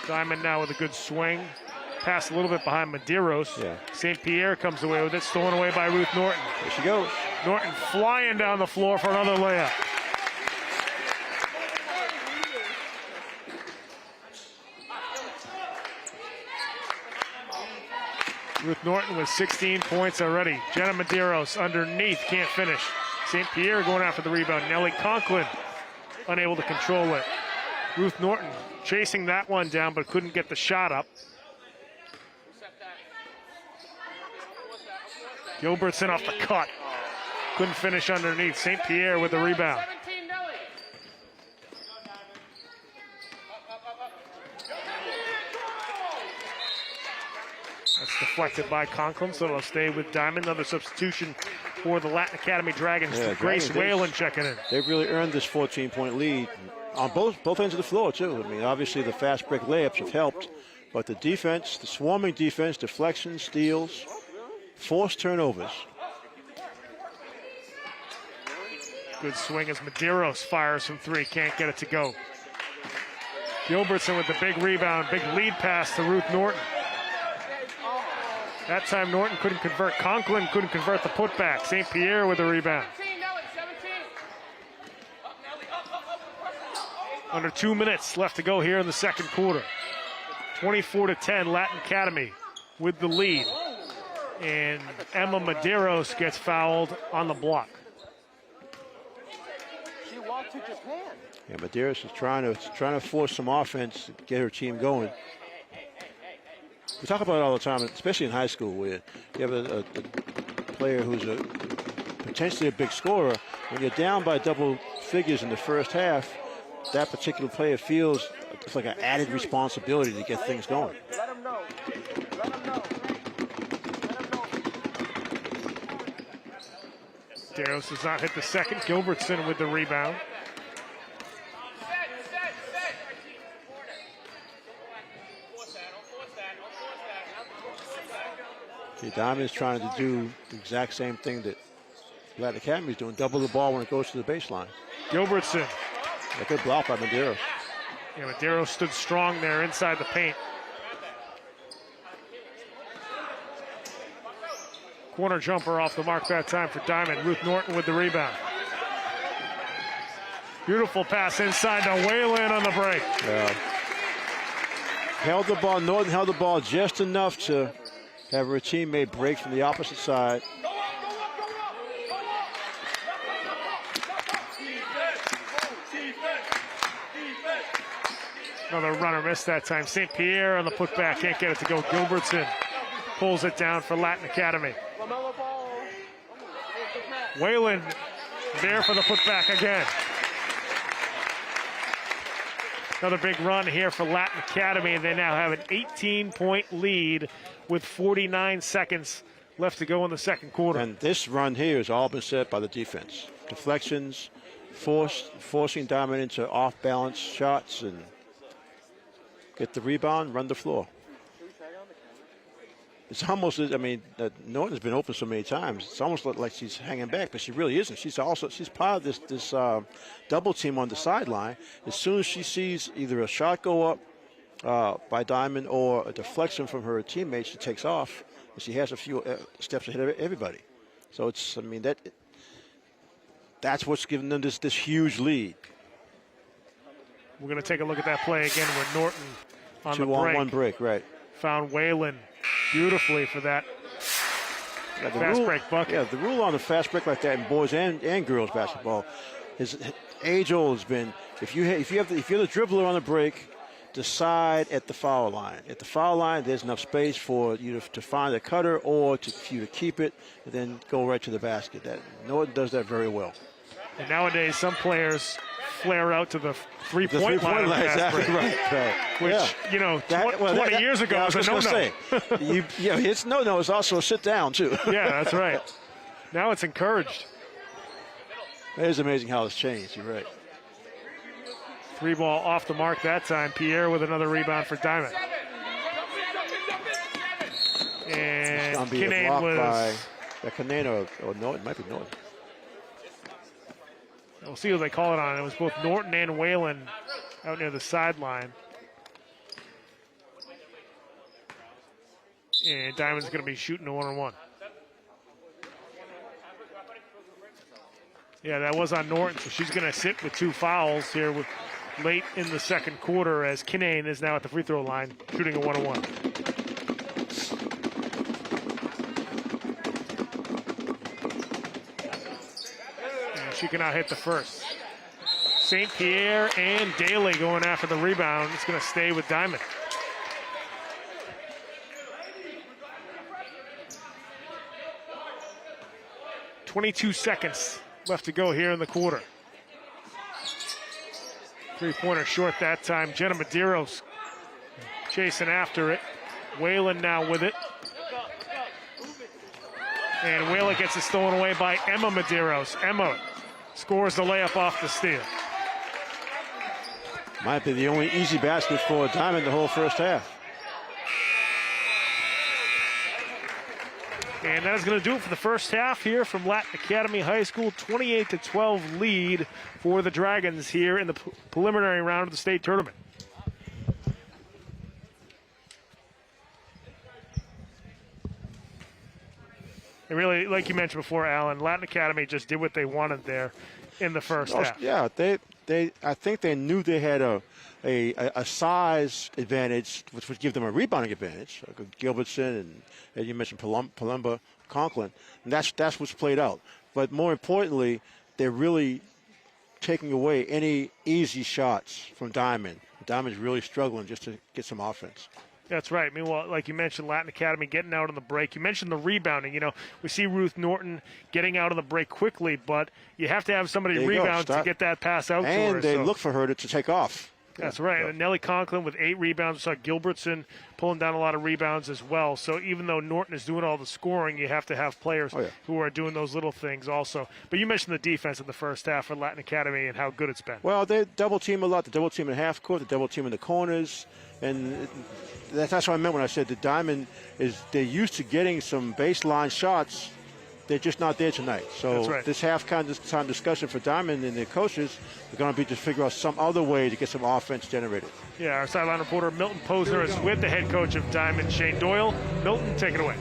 Speaker 1: Diamond now with a good swing. Pass a little bit behind Medeiros.
Speaker 2: Yeah.
Speaker 1: St. Pierre comes away with it. Stolen away by Ruth Norton.
Speaker 2: There she goes.
Speaker 1: Norton flying down the floor for another layup. Ruth Norton with 16 points already. Jenna Medeiros underneath, can't finish. St. Pierre going after the rebound. Nellie Conklin unable to control it. Ruth Norton chasing that one down but couldn't get the shot up. Gilbertson off the cut. Couldn't finish underneath. St. Pierre with the rebound. That's deflected by Conklin, so it'll stay with Diamond. Another substitution for the Latin Academy Dragons.
Speaker 2: Yeah,
Speaker 1: Grace Whalen checking in.
Speaker 2: They've really earned this 14-point lead on both ends of the floor, too. I mean, obviously the fast break layups have helped, but the defense, the swarming defense, deflections, steals, forced turnovers.
Speaker 1: Good swing as Medeiros fires from three, can't get it to go. Gilbertson with the big rebound, big lead pass to Ruth Norton. That time Norton couldn't convert. Conklin couldn't convert the putback. St. Pierre with the rebound. Under 2 minutes left to go here in the second quarter. 24-10, Latin Academy with the lead. And Emma Medeiros gets fouled on the block.
Speaker 2: Yeah, Medeiros is trying to force some offense, get her team going. We talk about it all the time, especially in high school, where you have a player who's potentially a big scorer. When you're down by double figures in the first half, that particular player feels it's like an added responsibility to get things going.
Speaker 1: Medeiros does not hit the second. Gilbertson with the rebound.
Speaker 2: Diamond is trying to do the exact same thing that Latin Academy is doing, double the ball when it goes to the baseline.
Speaker 1: Gilbertson.
Speaker 2: A good block by Medeiros.
Speaker 1: Yeah, Medeiros stood strong there inside the paint. Corner jumper off the mark that time for Diamond. Ruth Norton with the rebound. Beautiful pass inside to Whalen on the break.
Speaker 2: Yeah. Held the ball, Norton held the ball just enough to have her teammate break from the opposite side.
Speaker 1: Another runner missed that time. St. Pierre on the putback, can't get it to go. Gilbertson pulls it down for Latin Academy. Whalen there for the putback again. Another big run here for Latin Academy. They now have an 18-point lead with 49 seconds left to go in the second quarter.
Speaker 2: And this run here has all been set by the defense. Deflections, forcing Diamond into off-balance shots, and get the rebound, run the floor. It's almost, I mean, Norton's been open so many times. It's almost like she's hanging back, but she really isn't. She's part of this double team on the sideline. As soon as she sees either a shot go up by Diamond or a deflection from her teammate, she takes off, and she has a few steps ahead of everybody. So it's, I mean, that's what's giving them this huge lead.
Speaker 1: We're going to take a look at that play again with Norton on the break.
Speaker 2: 2-on-1 break, right.
Speaker 1: Found Whalen beautifully for that fast break bucket.
Speaker 2: Yeah, the rule on the fast break like that in boys and girls basketball is age-old has been, if you're the dribbler on the break, decide at the foul line. At the foul line, there's enough space for you to find a cutter or for you to keep it and then go right to the basket. Norton does that very well.
Speaker 1: And nowadays, some players flare out to the three-point line.
Speaker 2: Exactly right.
Speaker 1: Which, 20 years ago was a no-no.
Speaker 2: It's no-no. It's also a sit-down, too.
Speaker 1: Yeah, that's right. Now it's encouraged.
Speaker 2: It is amazing how it's changed. You're right.
Speaker 1: 3 ball off the mark that time. Pierre with another rebound for Diamond. And Kinane was...
Speaker 2: Kinane or Norton. It might be Norton.
Speaker 1: We'll see who they call it on. It was both Norton and Whalen out near the sideline. And Diamond's going to be shooting a one-on-one. Yeah, that was on Norton, so she's going to sit with 2 fouls here late in the second quarter as Kinane is now at the free throw line shooting a one-on-one. She cannot hit the first. St. Pierre and Daly going after the rebound. It's going to stay with Diamond. .22 seconds left to go here in the quarter. 3-pointer short that time. Jenna Medeiros chasing after it. Whalen now with it. And Whalen gets it stolen away by Emma Medeiros. Emma scores the layup off the steal.
Speaker 2: Might be the only easy basket for Diamond the whole first half.
Speaker 1: And that is going to do it for the first half here from Latin Academy High School. 28-12 lead for the Dragons here in the preliminary round of the state tournament. And really, like you mentioned before, Alan, Latin Academy just did what they wanted there in the first half.
Speaker 2: Yeah, I think they knew they had a size advantage, which would give them a rebounding advantage. Like Gilbertson and you mentioned Palumba, Conklin, and that's what's played out. But more importantly, they're really taking away any easy shots from Diamond. Diamond's really struggling just to get some offense.
Speaker 1: That's right. I mean, well, like you mentioned, Latin Academy getting out on the break. You mentioned the rebounding. We see Ruth Norton getting out of the break quickly, but you have to have somebody rebound to get that pass out to her.
Speaker 2: And they look for her to take off.
Speaker 1: That's right.
Speaker 2: Yeah.
Speaker 1: And Nellie Conklin with 8 rebounds. We saw Gilbertson pulling down a lot of rebounds as well. So even though Norton is doing all the scoring, you have to have players who are doing those little things also. But you mentioned the defense in the first half for Latin Academy and how good it's been.
Speaker 2: Well, they double team a lot. They double team in half court. They double team in the corners. And that's what I meant when I said the Diamond they're used to getting some baseline shots. They're just not there tonight. So this half-time discussion for Diamond and their coaches are going to be to figure out some other way to get some offense generated.
Speaker 1: Yeah, our sideline reporter Milton Posner is with the head coach of Diamond, Shane Doyle. Milton, take it away.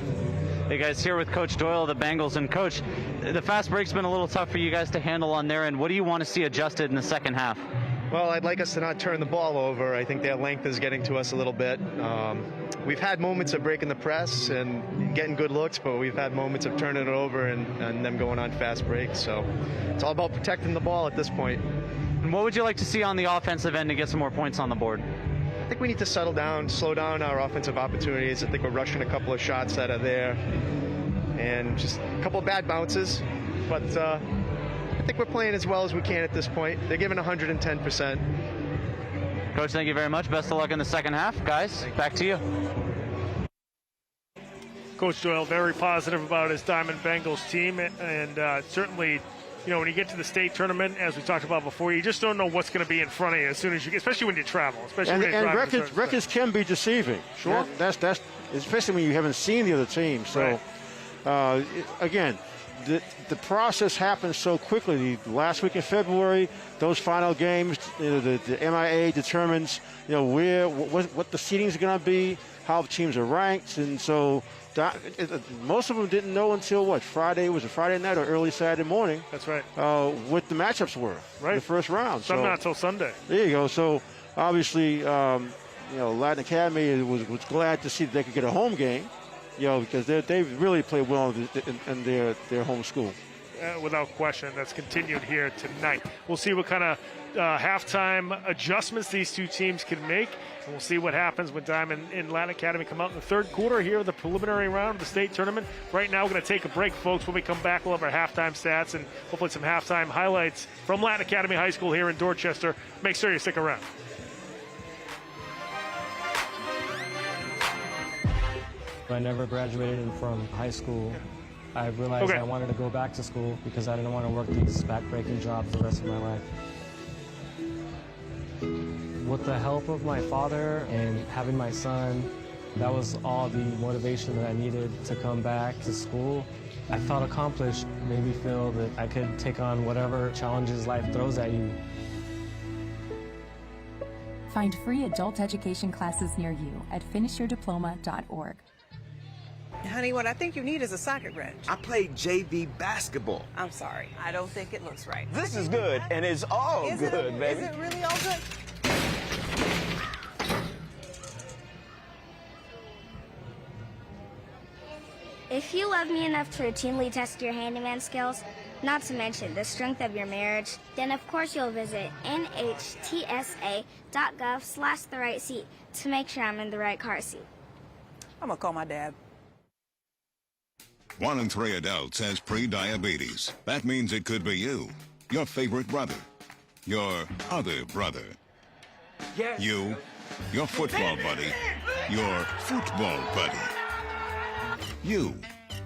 Speaker 3: Hey guys, here with Coach Doyle, the Bengals. And Coach, the fast break's been a little tough for you guys to handle on their end. What do you want to see adjusted in the second half?
Speaker 11: Well, I'd like us to not turn the ball over. I think their length is getting to us a little bit. We've had moments of breaking the press and getting good looks, but we've had moments of turning it over and them going on fast breaks. So it's all about protecting the ball at this point.
Speaker 3: And what would you like to see on the offensive end to get some more points on the board?
Speaker 11: I think we need to settle down, slow down our offensive opportunities. I think we're rushing a couple of shots that are there and just a couple of bad bounces. But I think we're playing as well as we can at this point. They're giving 110%.
Speaker 3: Coach, thank you very much. Best of luck in the second half. Guys, back to you.
Speaker 1: Coach Doyle very positive about his Diamond Bengals team, and certainly, when you get to the state tournament, as we talked about before, you just don't know what's going to be in front of you as soon as you, especially when you travel.
Speaker 2: Records can be deceiving. Sure. That's especially when you haven't seen the other team. So, again, the process happens so quickly. The last week in February, those final games, the MIAA determines, what the seedings are going to be, how the teams are ranked, and so most of them didn't know until Friday? Was it Friday night or early Saturday morning?
Speaker 1: That's right.
Speaker 2: What the matchups were in the first round.
Speaker 1: Some not till Sunday.
Speaker 2: There you go. So obviously, Latin Academy was glad to see that they could get a home game, because they've really played well in their home school.
Speaker 1: Without question, that's continued here tonight. We'll see what kind of halftime adjustments these two teams can make, and we'll see what happens when Diman and Latin Academy come out in the third quarter here of the preliminary round of the state tournament. Right now, we're going to take a break, folks. When we come back, we'll have our halftime stats and hopefully some halftime highlights from Latin Academy High School here in Dorchester. Make sure you stick around.
Speaker 12: I never graduated from high school. I realized I wanted to go back to school because I didn't want to work these back-breaking jobs the rest of my life. With the help of my father and having my son, that was all the motivation that I needed to come back to school. I felt accomplished, made me feel that I could take on whatever challenges life throws at you.
Speaker 13: Find free adult education classes near you at finishyourdiploma.org.
Speaker 14: Honey, what I think you need is a socket wrench.
Speaker 15: I played JV basketball.
Speaker 14: I'm sorry. I don't think it looks right.
Speaker 15: This is good, and it's all good, baby.
Speaker 14: Is it really all good?
Speaker 7: If you love me enough to routinely test your handyman skills, not to mention the strength of your marriage, then of course you'll visit nhtsa.gov/the-right-seat to make sure I'm in the right car seat.
Speaker 14: I'm gonna call my dad.
Speaker 16: 1 in 3 adults has pre-diabetes. That means it could be you, your favorite brother, your other brother, you, your football buddy, your football buddy, you,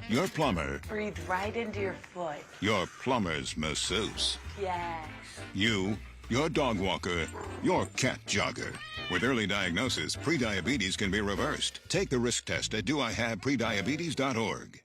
Speaker 16: your plumber,
Speaker 14: Breathe right into your foot.
Speaker 16: your plumber's masseuse,
Speaker 14: Yes.
Speaker 16: you, your dog walker, your cat jogger. With early diagnosis, pre-diabetes can be reversed. Take the risk test at doihaveprediabetes.org.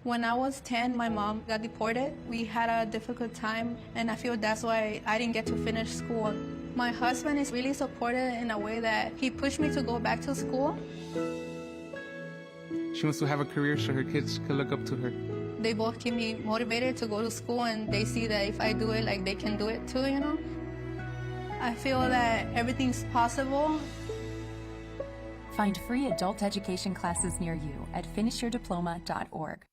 Speaker 17: When I was 10, my mom got deported. We had a difficult time, and I feel that's why I didn't get to finish school. My husband is really supportive in a way that he pushed me to go back to school.
Speaker 18: She wants to have a career so her kids can look up to her.
Speaker 17: They both keep me motivated to go to school, and they see that if I do it, like, they can do it too, you know? I feel that everything's possible.
Speaker 13: Find free adult education classes near you at finishyourdiploma.org.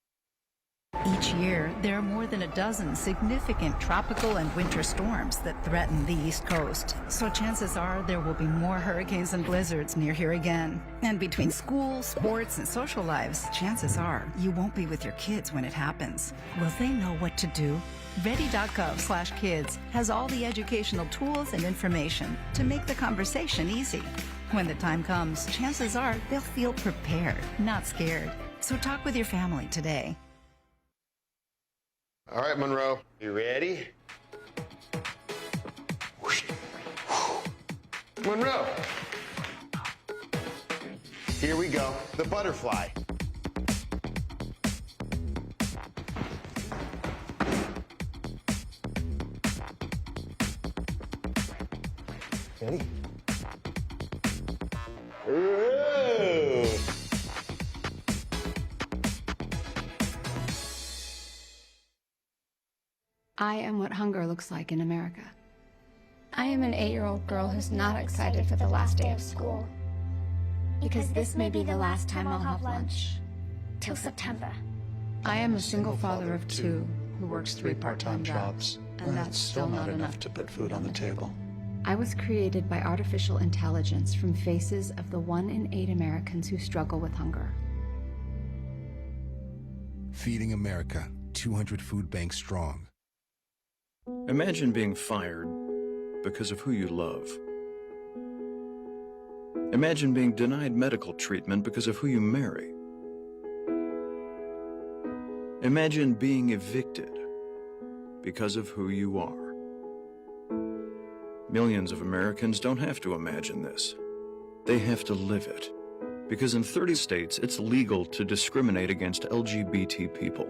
Speaker 19: Each year, there are more than a dozen significant tropical and winter storms that threaten the East Coast. So chances are there will be more hurricanes and blizzards near here again. And between school, sports, and social lives, chances are you won't be with your kids when it happens. Will they know what to do? Ready.gov/kids has all the educational tools and information to make the conversation easy. When the time comes, chances are they'll feel prepared, not scared. So talk with your family today.
Speaker 20: All right, Monroe, you ready? Monroe. Here we go, the butterfly. Ready? Ooh.
Speaker 21: I am what hunger looks like in America.
Speaker 7: I am an 8-year-old girl who's not excited for the last day of school. Because this may be the last time I'll have lunch. Till September.
Speaker 21: I am a single father of 2 who works 3 part-time jobs, and that's still not enough to put food on the table. I was created by artificial intelligence from faces of the 1 in 8 Americans who struggle with hunger.
Speaker 5: Feeding America, 200 food banks strong.
Speaker 22: Imagine being fired because of who you love. Imagine being denied medical treatment because of who you marry. Imagine being evicted because of who you are. Millions of Americans don't have to imagine this. They have to live it. Because in 30 states, it's legal to discriminate against LGBT people.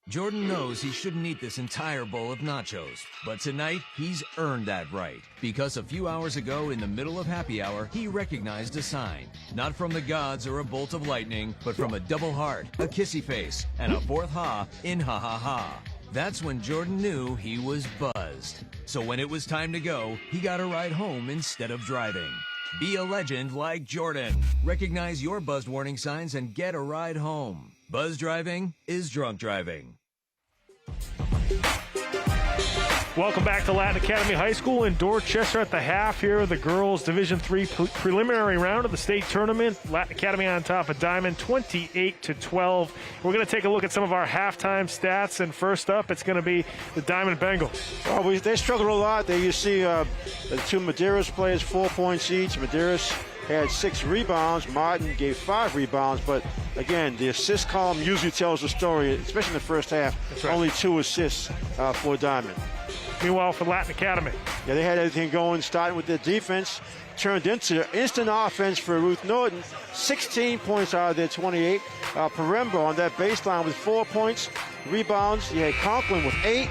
Speaker 23: Jordan knows he shouldn't eat this entire bowl of nachos, but tonight he's earned that right. Because a few hours ago, in the middle of happy hour, he recognized a sign. Not from the gods or a bolt of lightning, but from a double heart, a kissy face, and a fourth ha in ha ha ha. That's when Jordan knew he was buzzed. So when it was time to go, he got a ride home instead of driving. Be a legend like Jordan. Recognize your buzzed warning signs and get a ride home. Buzz driving is drunk driving.
Speaker 1: Welcome back to Latin Academy High School in Dorchester at the half here of the girls Division III preliminary round of the state tournament. Latin Academy on top of Diman, 28-12. We're going to take a look at some of our halftime stats, and first up, it's going to be the Diman Bengals.
Speaker 2: Well, they struggled a lot. There you see the two Medeiros players, 4 points each. Medeiros had 6 rebounds. Martin gave 5 rebounds, but again, the assist column usually tells the story, especially in the first half. Right. Only 2 assists for Diman.
Speaker 1: Meanwhile, for Latin Academy,
Speaker 2: yeah, they had everything going, starting with their defense, turned into instant offense for Ruth Norton. 16 points out of their 28. Paremba on that baseline with 4 points. Rebounds, you had Conklin with 8.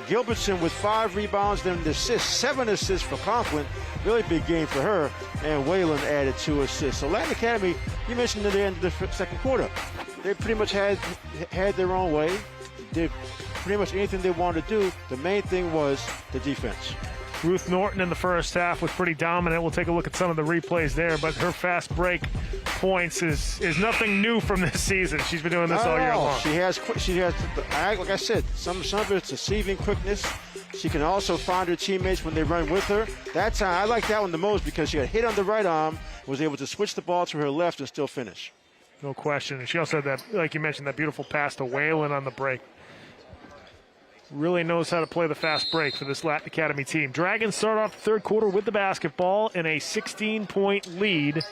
Speaker 2: Gilbertson with 5 rebounds, then the assists, 7 assists for Conklin. Really big game for her. And Whalen added 2 assists. So Latin Academy, you mentioned at the end of the second quarter, they pretty much had their own way. Did pretty much anything they wanted to do. The main thing was the defense.
Speaker 1: Ruth Norton in the first half was pretty dominant. We'll take a look at some of the replays there, but her fast break points is nothing new from this season. She's been doing this all year long.
Speaker 2: She has, like I said, some of it's receiving quickness. She can also find her teammates when they run with her. That time, I like that one the most because she got hit on the right arm, was able to switch the ball to her left and still finish.
Speaker 1: No question. And she also had that, like you mentioned, that beautiful pass to Whalen on the break. Really knows how to play the fast break for this Latin Academy team. Dragons start off the third quarter with the basketball in a 16-point lead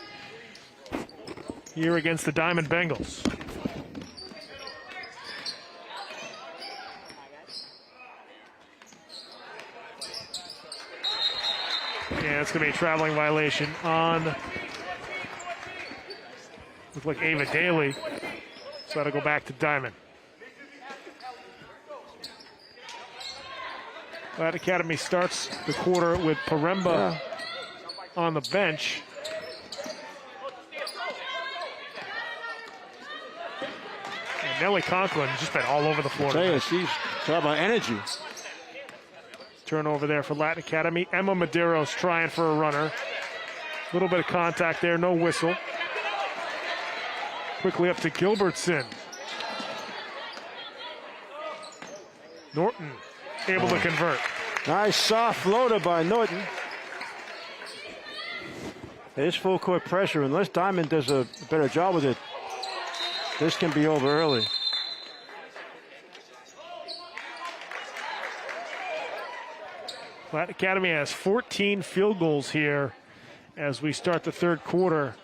Speaker 1: here against the Diman Bengals. Yeah, it's going to be a traveling violation on, looks like Ava Daly. So that'll go back to Diman. Latin Academy starts the quarter with Paremba on the bench. And Nellie Conklin has just been all over the floor.
Speaker 2: I tell you, she's talking about energy.
Speaker 1: Turnover there for Latin Academy. Emma Medeiros trying for a runner. A little bit of contact there, no whistle. Quickly up to Gilbertson. Norton able to convert.
Speaker 2: Nice soft floater by Norton. There's full court pressure. Unless Diman does a better job with it, this can be over early.
Speaker 1: Latin Academy has 14 field goals here as we start the third quarter.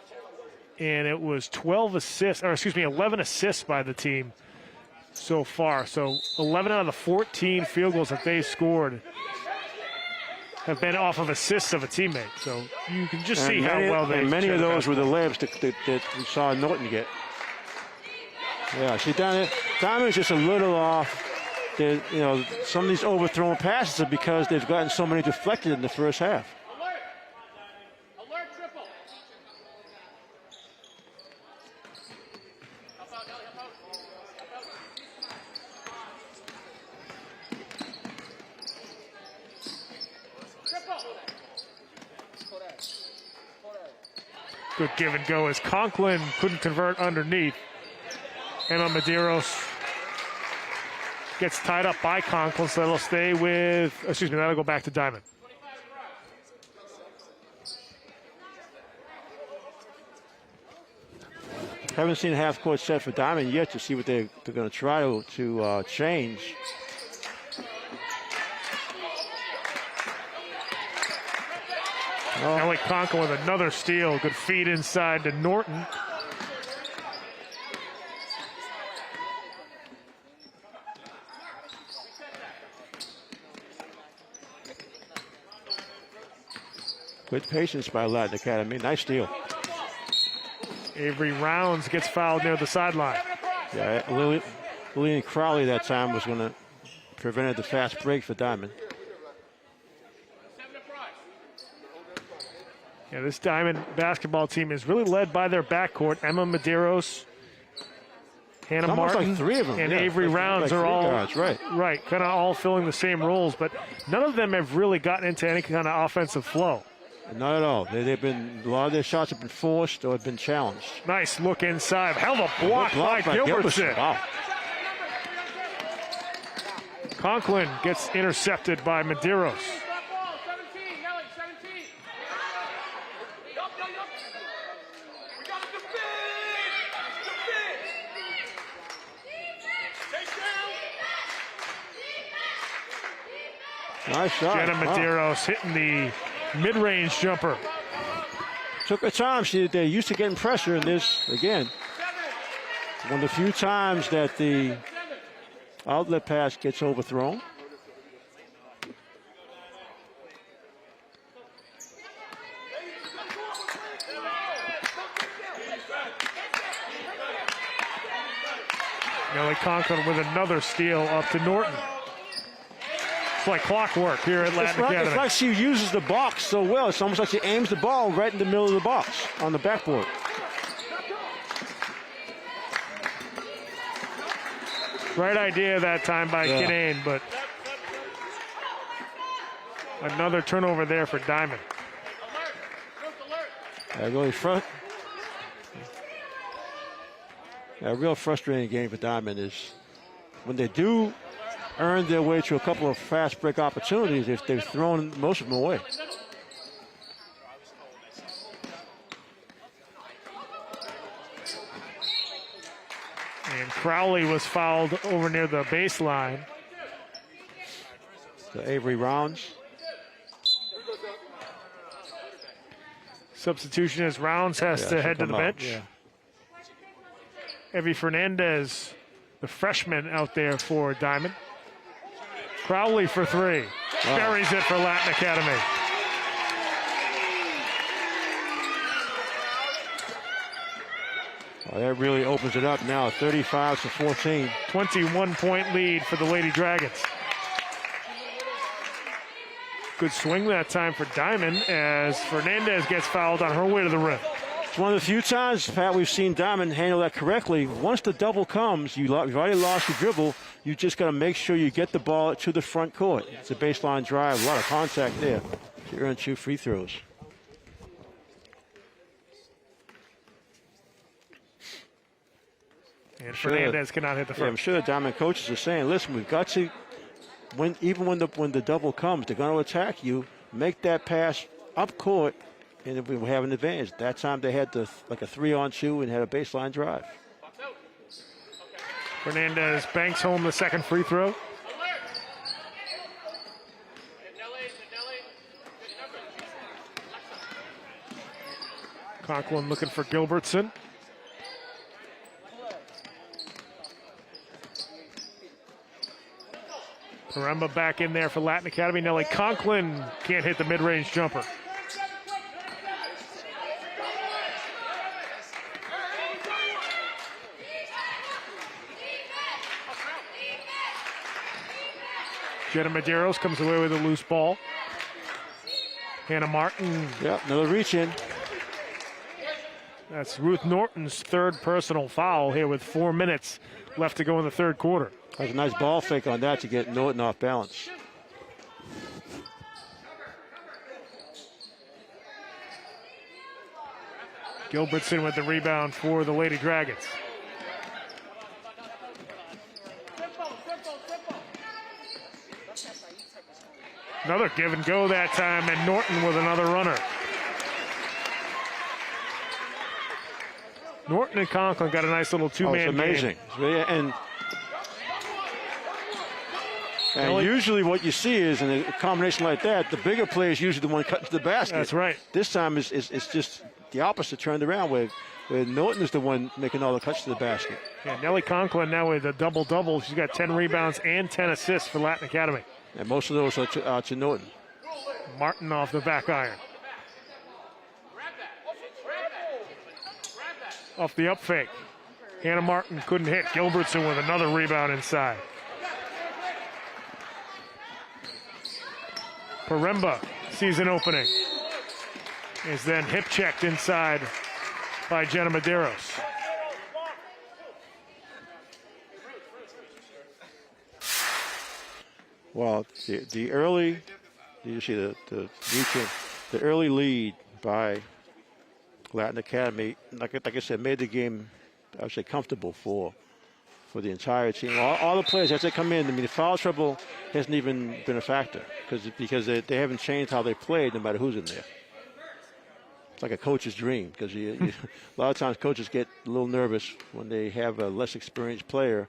Speaker 1: And it was 11 assists by the team so far. So 11 out of the 14 field goals that they scored have been off of assists of a teammate. So you can just see how well they.
Speaker 2: And many of those were the layups that we saw Norton get. Yeah, see down there, Diamond's just a little off. Some of these overthrown passes are because they've gotten so many deflected in the first half.
Speaker 1: Good give and go as Conklin couldn't convert underneath. Emma Medeiros gets tied up by Conklin, so that'll stay with, that'll go back to Diman.
Speaker 2: Haven't seen a half-court set for Diamond yet to see what they're going to try to change.
Speaker 1: Nelly Conklin with another steal. Good feed inside to Norton.
Speaker 2: Good patience by Latin Academy. Nice steal.
Speaker 1: Avery Rounds gets fouled near the sideline.
Speaker 2: Yeah, Lillian Crowley that time was going to prevent the fast break for Diamond.
Speaker 1: Yeah, this Diamond basketball team is really led by their backcourt. Emma Medeiros, Hannah Martin,
Speaker 2: like three of them.
Speaker 1: and
Speaker 2: yeah,
Speaker 1: Avery Rounds are all
Speaker 2: guards, right,
Speaker 1: kind of all filling the same roles, but none of them have really gotten into any kind of offensive flow.
Speaker 2: Not at all. They've been, a lot of their shots have been forced or have been challenged.
Speaker 1: Nice look inside. Hell of a block by Gilbertson.
Speaker 2: Wow.
Speaker 1: Conklin gets intercepted by Medeiros.
Speaker 2: Nice shot.
Speaker 1: Jenna Medeiros hitting the mid-range jumper.
Speaker 2: Took her time. They're used to getting pressure, and this, again, one of the few times that the outlet pass gets overthrown.
Speaker 1: Nelly Conklin with another steal up to Norton. It's like clockwork here at Latin Academy.
Speaker 2: It's like she uses the box so well. It's almost like she aims the ball right in the middle of the box on the backboard.
Speaker 1: Right idea that time by Kinane, but another turnover there for Diamond.
Speaker 2: A real frustrating game for Diamond is when they do earn their way to a couple of fast break opportunities, if they've thrown most of them away.
Speaker 1: And Crowley was fouled over near the baseline.
Speaker 2: So Avery Rounds.
Speaker 1: Substitution as Rounds has to head to the bench.
Speaker 2: Yeah.
Speaker 1: Evie Fernandez, the freshman out there for Diamond. Crowley for three.
Speaker 2: Wow.
Speaker 1: Buries it for Latin Academy.
Speaker 2: Well, that really opens it up now, 35-14.
Speaker 1: 21-point lead for the Lady Dragons. Good swing that time for Diamond as Fernandez gets fouled on her way to the rim.
Speaker 2: It's one of the few times, Pat, we've seen Diamond handle that correctly. Once the double comes, you've already lost your dribble. You just got to make sure you get the ball to the front court. It's a baseline drive, a lot of contact there. She earned 2 free throws.
Speaker 1: And Fernandez cannot hit the first.
Speaker 2: Yeah, I'm sure the Diamond coaches are saying, listen, we've got to, even when the double comes, they're going to attack you. Make that pass up court, and we have an advantage. That time they had like a 3-on-2 and had a baseline drive.
Speaker 1: Fernandez banks home the second free throw. Conklin looking for Gilbertson. Paremba back in there for Latin Academy. Nelly Conklin can't hit the mid-range jumper. Jenna Medeiros comes away with a loose ball. Hannah Martin.
Speaker 2: Yep, another reach in.
Speaker 1: That's Ruth Norton's third personal foul here with 4 minutes left to go in the third quarter.
Speaker 2: That was a nice ball fake on that to get Norton off balance.
Speaker 1: Gilbertson with the rebound for the Lady Dragons. Another give and go that time, and Norton with another runner. Norton and Conklin got a nice little two-man
Speaker 2: it's amazing.
Speaker 1: game.
Speaker 2: And usually what you see is in a combination like that, the bigger player is usually the one cutting to the basket.
Speaker 1: That's right.
Speaker 2: This time it's just the opposite turned around where Norton is the one making all the cuts to the basket.
Speaker 1: Yeah, Nellie Conklin now with a double-double. She's got 10 rebounds and 10 assists for Latin Academy.
Speaker 2: And most of those are to Norton.
Speaker 1: Martin off the back iron. Off the up fake. Hannah Martin couldn't hit. Gilbertson with another rebound inside. Paremba, season opening, is then hip checked inside by Jenna Medeiros.
Speaker 2: Well, the early, you see the early lead by Latin Academy, like I said, made the game, I would say, comfortable for the entire team. All the players, as they come in, I mean, the foul trouble hasn't even been a factor because they haven't changed how they played no matter who's in there. It's like a coach's dream because a lot of times coaches get a little nervous when they have a less experienced player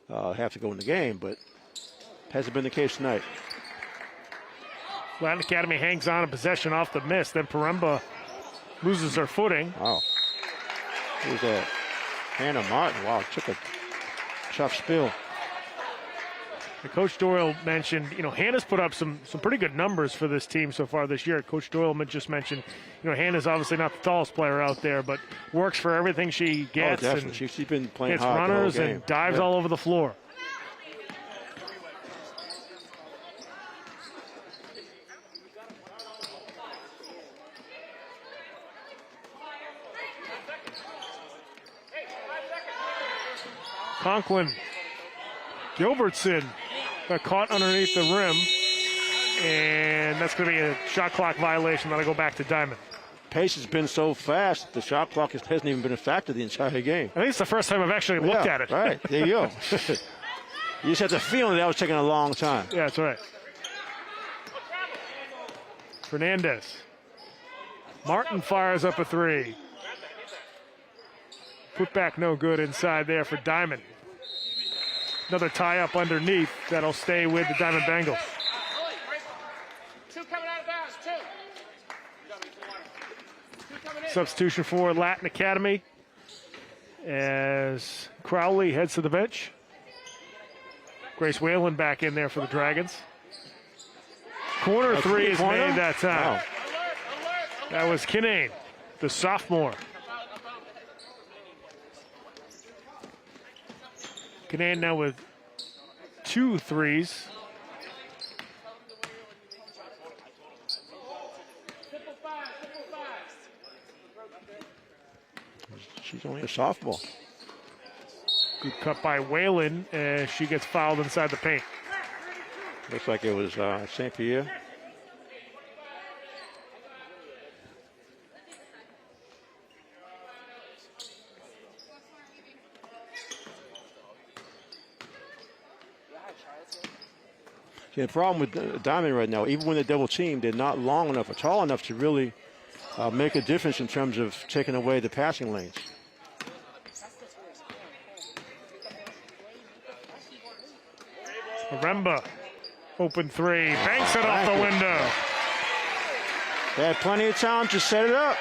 Speaker 2: have to go in the game, but hasn't been the case tonight.
Speaker 1: Latin Academy hangs on a possession off the miss. Then Paremba loses her footing.
Speaker 2: Wow. Who's that? Hannah Martin. Wow, took a tough spill.
Speaker 1: And Coach Doyle mentioned, Hannah's put up some pretty good numbers for this team so far this year. Coach Doyle just mentioned, Hannah's obviously not the tallest player out there, but works for everything she gets.
Speaker 2: Oh, definitely. She's been playing
Speaker 1: hits
Speaker 2: hard
Speaker 1: runners
Speaker 2: the whole game.
Speaker 1: And dives all over the floor. Conklin, Gilbertson got caught underneath the rim, and that's going to be a shot clock violation. That'll go back to Diamond.
Speaker 2: Pace has been so fast, the shot clock hasn't even been a factor the entire game.
Speaker 1: I think it's the first time I've actually looked at it.
Speaker 2: Right, there you go. You just had the feeling that was taking a long time.
Speaker 1: Yeah, that's right. Fernandez. Martin fires up a three. Put back no good inside there for Diamond. Another tie up underneath that'll stay with the Diamond Bengals. Substitution for Latin Academy as Crowley heads to the bench. Grace Whalen back in there for the Dragons. Corner three is made that time.
Speaker 2: Wow.
Speaker 1: That was Kinane, the sophomore. Kinane now with 2 threes.
Speaker 2: She's only a sophomore.
Speaker 1: Good cut by Whalen as she gets fouled inside the paint.
Speaker 2: Looks like it was St. Pierre. The problem with Diamond right now, even when they're double teamed, they're not long enough or tall enough to really make a difference in terms of taking away the passing lanes.
Speaker 1: Paremba, open three, banks it off the window.
Speaker 2: They had plenty of time to set it up.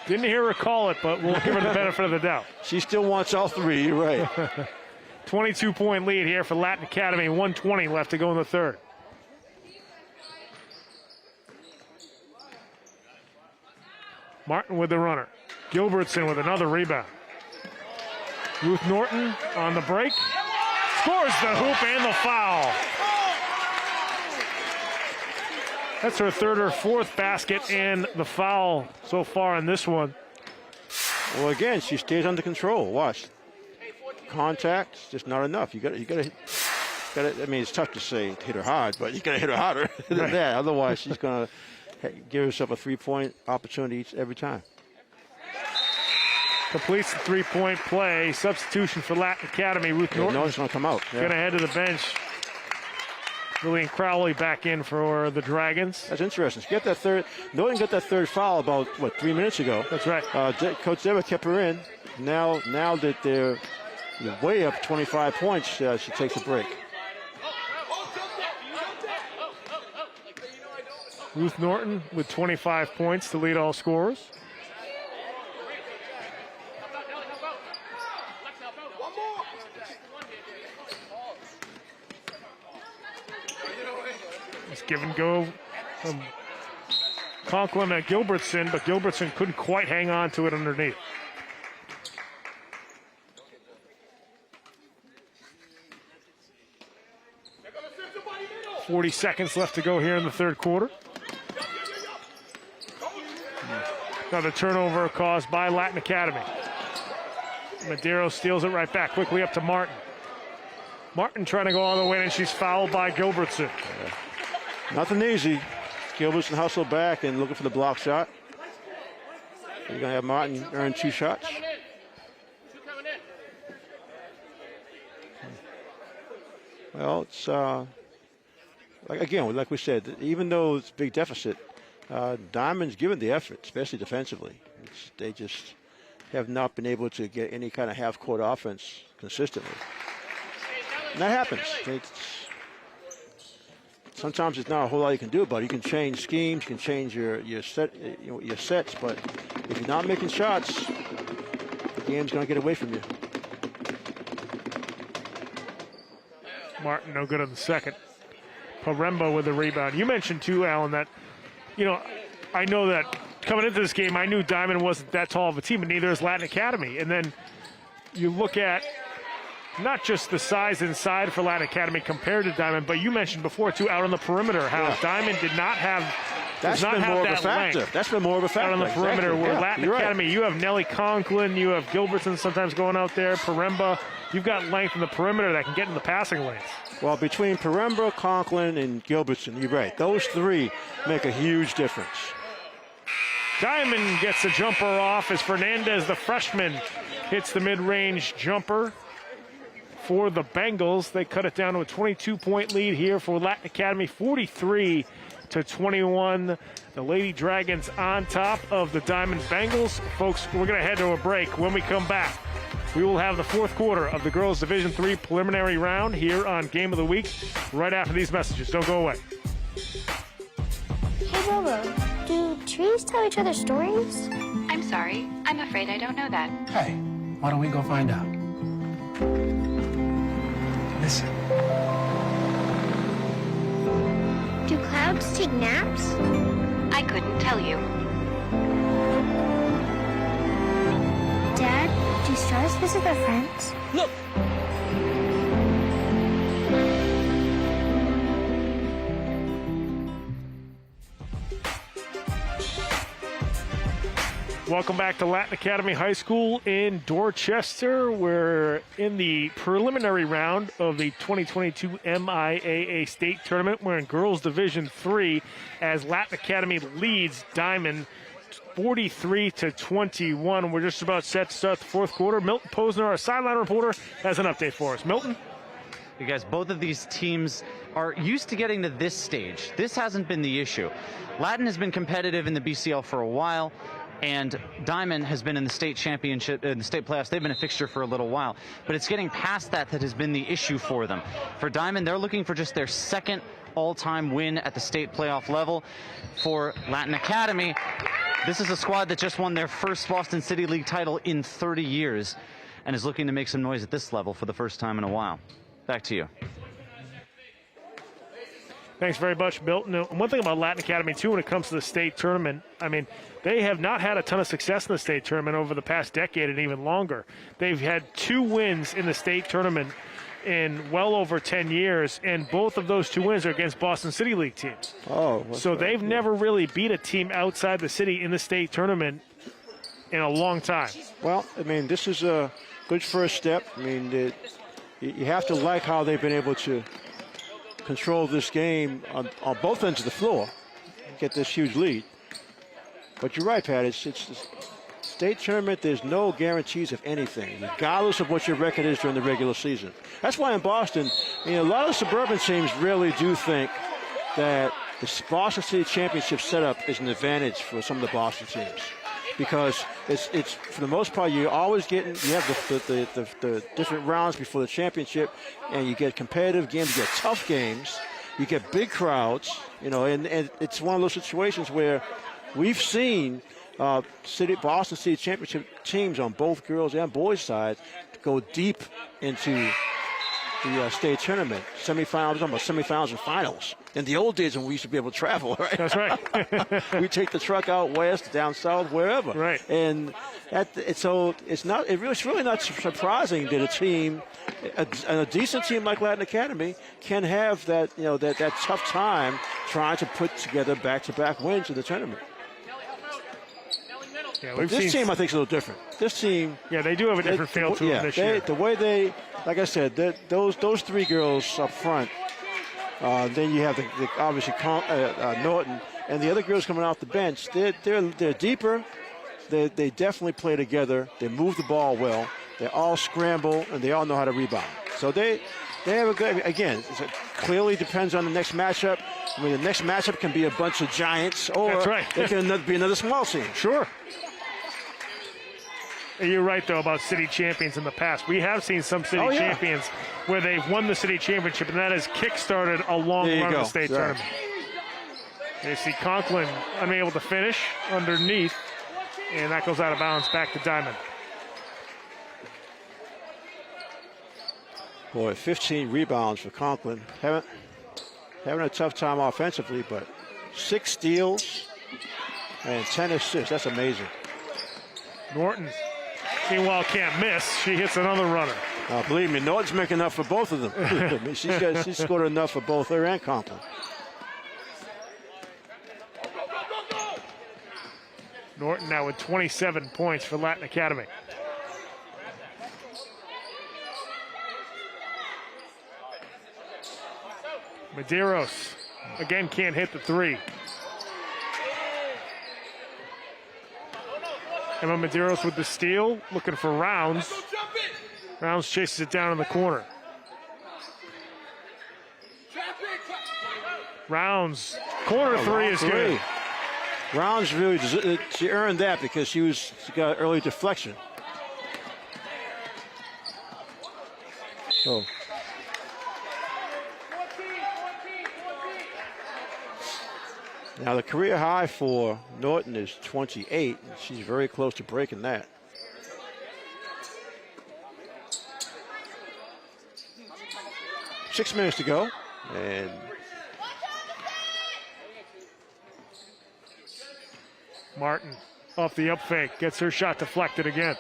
Speaker 1: Didn't hear her call it, but we'll give her the benefit of the doubt.
Speaker 2: She still wants all three, you're right.
Speaker 1: 22-point lead here for Latin Academy. 1:20 left to go in the third. Martin with the runner. Gilbertson with another rebound. Ruth Norton on the break. Scores the hoop and the foul. That's her third or fourth basket and the foul so far in this one.
Speaker 2: Well, again, she stays under control. Watch. Contact, just not enough. You got to. I mean, it's tough to say hit her hard, but you got to hit her harder than that. Otherwise, she's going to give herself a three-point opportunity every time.
Speaker 1: Completes the three-point play. Substitution for Latin Academy. Ruth Norton.
Speaker 2: Norton's going to come out.
Speaker 1: Going to head to the bench. Lillian Crowley back in for the Dragons.
Speaker 2: That's interesting. She got that third. Nolan got that third foul about, 3 minutes ago.
Speaker 1: That's right.
Speaker 2: Coach Dever kept her in. Now that they're way up 25 points, she takes a break.
Speaker 1: Ruth Norton with 25 points to lead all scorers. It's give and go from Conklin and Gilbertson, but Gilbertson couldn't quite hang on to it underneath. .40 seconds left to go here in the third quarter. Another turnover caused by Latin Academy. Madero steals it right back, quickly up to Martin. Martin trying to go all the way, and she's fouled by Gilbertson.
Speaker 2: Nothing easy. Gilbertson hustle back and looking for the block shot. You're going to have Martin earn 2 shots. Well, it's like we said, even though it's a big deficit, Diamond's given the effort, especially defensively. They just have not been able to get any kind of half-court offense consistently. And that happens. Sometimes it's not a whole lot you can do about it. You can change schemes, you can change your sets, but if you're not making shots, the game's going to get away from you.
Speaker 1: Martin no good on the second. Paremba with the rebound. You mentioned too, Alan, that, I know that coming into this game, I knew Diamond wasn't that tall of a team, but neither is Latin Academy. And then you look at not just the size inside for Latin Academy compared to Diamond, but you mentioned before too, out on the perimeter, how Diamond did not have
Speaker 2: That's been more of a factor. That's been more of a factor.
Speaker 1: Out on the perimeter, where Latin Academy, you have Nellie Conklin, you have Gilbertson sometimes going out there, Paremba. You've got length in the perimeter that can get in the passing lanes.
Speaker 2: Well, between Paremba, Conklin, and Gilbertson, you're right. Those three make a huge difference.
Speaker 1: Diamond gets a jumper off as Fernandez, the freshman, hits the mid-range jumper for the Bengals. They cut it down to a 22-point lead here for Latin Academy, 43-21. The Lady Dragons on top of the Diamond Bengals. Folks, we're going to head to a break. When we come back, we will have the fourth quarter of the Girls Division III preliminary round here on Game of the Week right after these messages. Don't go away.
Speaker 7: Hey, Bobo, do trees tell each other stories?
Speaker 21: I'm sorry. I'm afraid I don't know that.
Speaker 9: Hey, why don't we go find out? Listen.
Speaker 7: Do clouds take naps?
Speaker 21: I couldn't tell you.
Speaker 7: Dad, do stars visit their friends?
Speaker 21: Look!
Speaker 1: Welcome back to Latin Academy High School in Dorchester. We're in the preliminary round of the 2022 MIAA State Tournament. We're in Girls Division III as Latin Academy leads Diamond 43-21. We're just about set to start the fourth quarter. Milton Posner, our sideline reporter, has an update for us. Milton?
Speaker 3: You guys, both of these teams are used to getting to this stage. This hasn't been the issue. Latin has been competitive in the BCL for a while, and Diamond has been in the state championship, in the state playoffs. They've been a fixture for a little while, but it's getting past that has been the issue for them. For Diamond, they're looking for just their second all-time win at the state playoff level. For Latin Academy, this is a squad that just won their first Boston City League title in 30 years and is looking to make some noise at this level for the first time in a while. Back to you.
Speaker 1: Thanks very much, Milton. One thing about Latin Academy, too, when it comes to the state tournament, I mean, they have not had a ton of success in the state tournament over the past decade and even longer. They've had 2 wins in the state tournament in well over 10 years, and both of those 2 wins are against Boston City League teams. So they've never really beat a team outside the city in the state tournament in a long time.
Speaker 2: Well, I mean, this is a good first step. I mean, you have to like how they've been able to control this game on both ends of the floor, get this huge lead. But you're right, Pat. It's state tournament, there's no guarantees of anything, regardless of what your record is during the regular season. That's why in Boston, a lot of suburban teams really do think that the Boston City Championship setup is an advantage for some of the Boston teams. Because it's for the most part, you have the different rounds before the championship, and you get competitive games, you get tough games, you get big crowds, and it's one of those situations where we've seen Boston City Championship teams on both girls and boys side go deep into the state tournament, semifinals and finals. In the old days when we used to be able to travel, right?
Speaker 1: That's right.
Speaker 2: We take the truck out west, down south, wherever.
Speaker 1: Right.
Speaker 2: And it's really not surprising that a team, a decent team like Latin Academy, can have that that tough time trying to put together back-to-back wins in the tournament.
Speaker 1: Yeah,
Speaker 2: but this team, I think, is a little different. This team,
Speaker 1: they do have a different feel to them this year.
Speaker 2: The way they, like I said, those three girls up front. Then you have obviously Norton and the other girls coming off the bench. They're deeper. They definitely play together. They move the ball well. They all scramble and they all know how to rebound. So they have a good. Again, it clearly depends on the next matchup. I mean, the next matchup can be a bunch of giants, or
Speaker 1: That's right.
Speaker 2: it can be another small team.
Speaker 1: Sure. You're right, though, about city champions in the past. We have seen some city champions where they've won the city championship, and that has kick-started a long run of the state tournament. You see Conklin unable to finish underneath, and that goes out of bounds back to Diman.
Speaker 2: Boy, 15 rebounds for Conklin. Having a tough time offensively, but 6 steals and 10 assists. That's amazing.
Speaker 1: Norton, meanwhile, can't miss. She hits another runner.
Speaker 2: Believe me, Norton's making enough for both of them. She's scored enough for both her and Conklin.
Speaker 1: Norton now with 27 points for Latin Academy. Medeiros again can't hit the three. Emma Medeiros with the steal, looking for Rounds. Rounds chases it down in the corner. Rounds, corner three is good.
Speaker 2: Rounds really, she earned that because she got early deflection. So. Now the career high for Norton is 28, and she's very close to breaking that. Six minutes to go, and
Speaker 1: Martin off the up fake, gets her shot deflected again.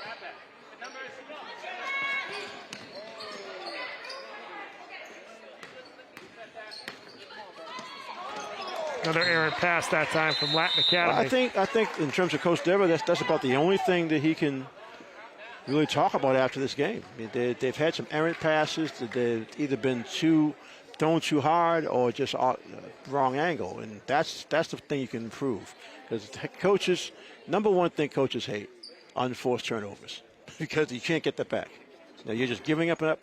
Speaker 1: Another errant pass that time from Latin Academy.
Speaker 2: I think in terms of Coach Dever, that's about the only thing that he can really talk about after this game. I mean, they've had some errant passes that they've either been thrown too hard or just wrong angle, and that's the thing you can improve. Because coaches, number one thing coaches hate, unforced turnovers, because you can't get that back. Now you're just giving up an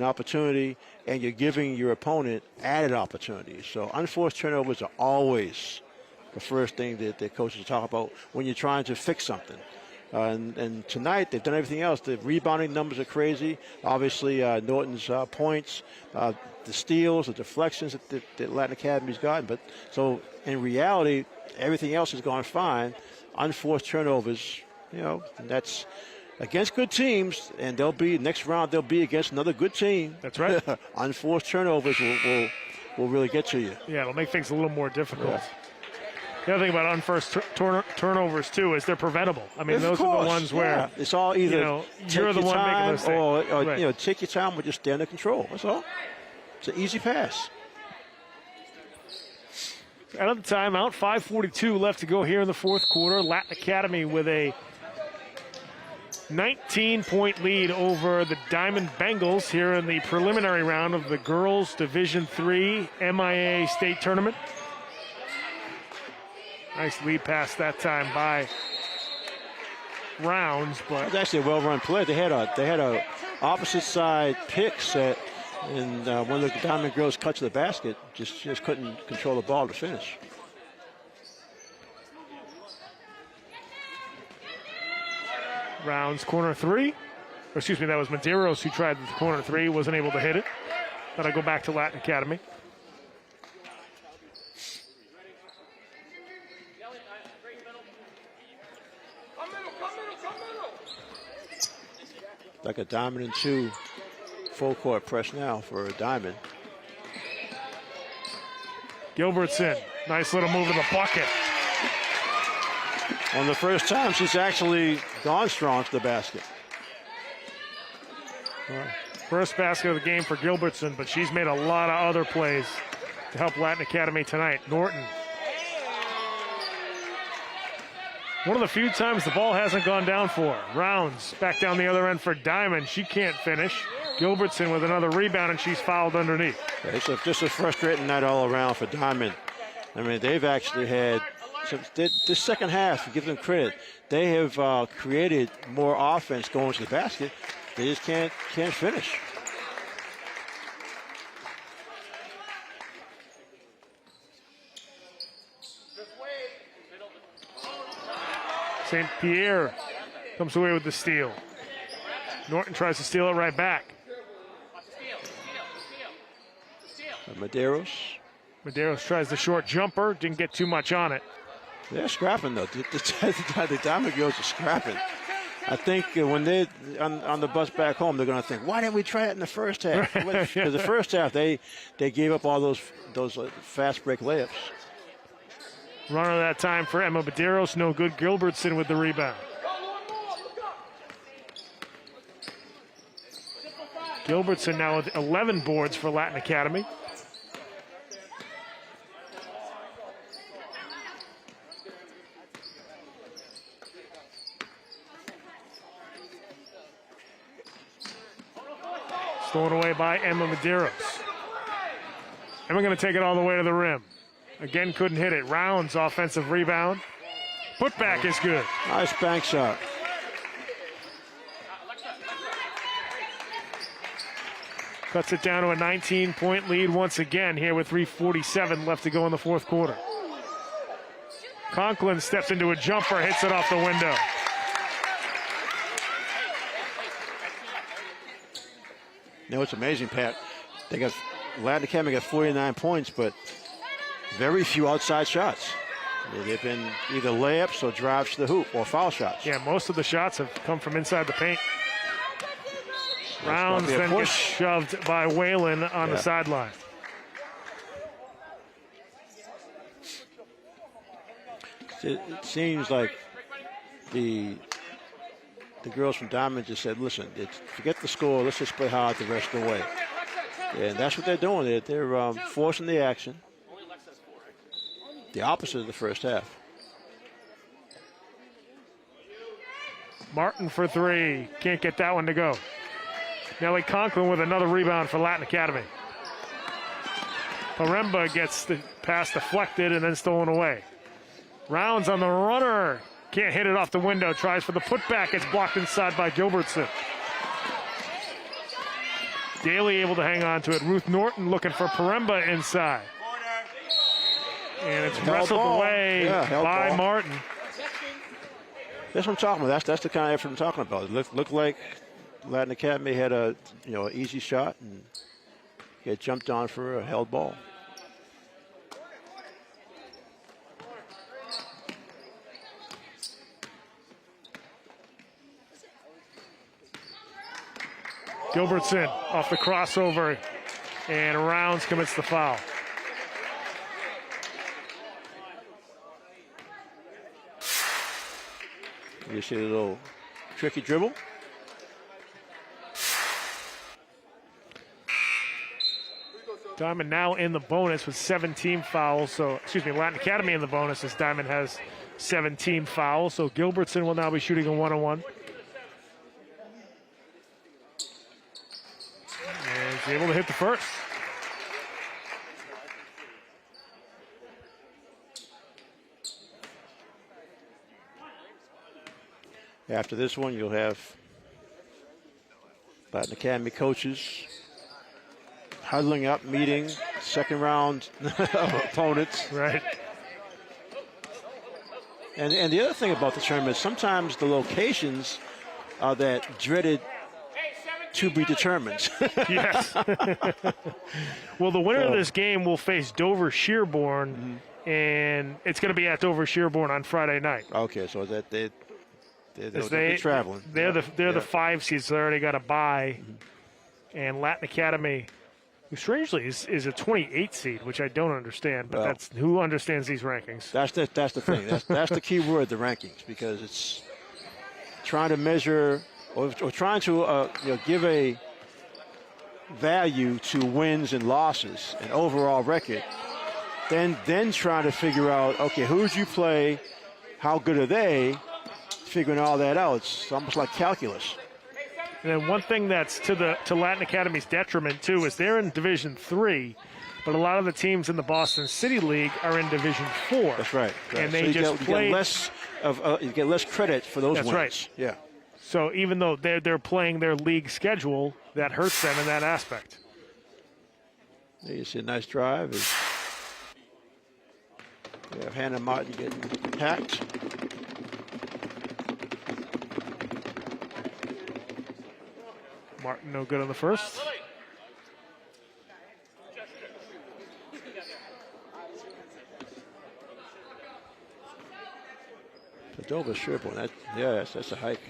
Speaker 2: opportunity, and you're giving your opponent added opportunities. So unforced turnovers are always the first thing that the coaches talk about when you're trying to fix something. And tonight they've done everything else. The rebounding numbers are crazy. Obviously, Norton's points, the steals, the deflections that Latin Academy's gotten. But so in reality, everything else has gone fine. Unforced turnovers, that's against good teams, and next round they'll be against another good team.
Speaker 1: That's right.
Speaker 2: Unforced turnovers will really get to you.
Speaker 1: Yeah, it'll make things a little more difficult.
Speaker 2: Yeah.
Speaker 1: The other thing about unforced turnovers too is they're preventable. I mean, those are the ones where
Speaker 2: it's all either
Speaker 1: you're the one making those things,
Speaker 2: or
Speaker 1: right.
Speaker 2: Take your time or just stay under control. That's all. It's an easy pass.
Speaker 1: Out of the timeout, 5:42 left to go here in the fourth quarter. Latin Academy with a 19-point lead over the Diman Bengals here in the preliminary round of the Girls Division III MIAA State Tournament. Nice lead pass that time by Rounds, but
Speaker 2: it was actually a well-run play. They had a opposite side pick set, and one of the Diamond girls cut to the basket, just couldn't control the ball to finish.
Speaker 1: Rounds corner three. Or excuse me, that was Medeiros who tried the corner three, wasn't able to hit it. Then I go back to Latin Academy.
Speaker 2: Like a Diamond and 2 full court press now for a Diamond.
Speaker 1: Gilbertson, nice little move to the bucket.
Speaker 2: On the first time she's actually gone strong to the basket.
Speaker 1: First basket of the game for Gilbertson, but she's made a lot of other plays to help Latin Academy tonight. Norton. One of the few times the ball hasn't gone down for her. Rounds back down the other end for Diamond. She can't finish. Gilbertson with another rebound, and she's fouled underneath.
Speaker 2: It's just a frustrating night all around for Diamond. I mean, they've actually had, this second half, to give them credit, they have created more offense going to the basket. They just can't finish.
Speaker 1: St. Pierre comes away with the steal. Norton tries to steal it right back.
Speaker 2: Medeiros.
Speaker 1: Medeiros tries the short jumper, didn't get too much on it.
Speaker 2: They're scrapping, though. The Diamond girls are scrapping. I think when they're on the bus back home, they're going to think, why didn't we try it in the first half? Because the first half, they gave up all those fast break layups.
Speaker 1: Runner that time for Emma Medeiros, no good. Gilbertson with the rebound. Gilbertson now with 11 boards for Latin Academy. Stolen away by Emma Medeiros. Emma going to take it all the way to the rim. Again, couldn't hit it. Rounds offensive rebound. Putback is good.
Speaker 2: Nice bank shot.
Speaker 1: Cuts it down to a 19-point lead once again here with 3:47 left to go in the fourth quarter. Conklin steps into a jumper, hits it off the window.
Speaker 2: You know, it's amazing, Pat. Latin Academy got 49 points, but very few outside shots. They've been either layups or drives to the hoop or foul shots.
Speaker 1: Yeah, most of the shots have come from inside the paint. Rounds then gets shoved by Whalen on the sideline.
Speaker 2: It seems like the girls from Diamond just said, listen, forget the score, let's just play hard the rest of the way. And that's what they're doing. They're forcing the action. The opposite of the first half.
Speaker 1: Martin for three. Can't get that one to go. Nellie Conklin with another rebound for Latin Academy. Paremba gets the pass deflected and then stolen away. Rounds on the runner. Can't hit it off the window. Tries for the putback. It's blocked inside by Gilbertson. Daly able to hang on to it. Ruth Norton looking for Paremba inside. And it's wrestled away by Martin.
Speaker 2: That's what I'm talking about. That's the kind of effort I'm talking about. It looked like Latin Academy had an easy shot and get jumped on for a held ball.
Speaker 1: Gilbertson off the crossover, and Rounds commits the foul.
Speaker 2: You see a little tricky dribble.
Speaker 1: Diamond now in the bonus with 17 fouls. So, excuse me, Latin Academy in the bonus as Diamond has 17 fouls. So Gilbertson will now be shooting a one-on-one. And he's able to hit the first.
Speaker 2: After this one, you'll have Latin Academy coaches huddling up, meeting second round opponents.
Speaker 1: Right.
Speaker 2: And the other thing about the tournament, sometimes the locations are that dreaded to be determined.
Speaker 1: Yes. Well, the winner of this game will face Dover Sherborne, and it's going to be at Dover Sherborne on Friday night.
Speaker 2: Okay, so that they'll be traveling.
Speaker 1: They're the 5 seeds. So they already got a bye, and Latin Academy, who strangely is a 28 seed, which I don't understand. But that's who understands these rankings.
Speaker 2: That's the thing. That's the key word, the rankings, because it's trying to measure or trying to give a value to wins and losses and overall record. Then trying to figure out, okay, who'd you play, how good are they? Figuring all that out, it's almost like calculus.
Speaker 1: And then one thing that's to Latin Academy's detriment too is they're in Division III, but a lot of the teams in the Boston City League are in Division IV.
Speaker 2: That's right.
Speaker 1: And they
Speaker 2: so
Speaker 1: just played.
Speaker 2: You get less credit for those wins.
Speaker 1: That's right.
Speaker 2: Yeah.
Speaker 1: So even though they're playing their league schedule, that hurts them in that aspect.
Speaker 2: There you see a nice drive. You have Hannah Martin getting hacked.
Speaker 1: Martin no good on the first.
Speaker 2: Dover Sherborne, that's a hike.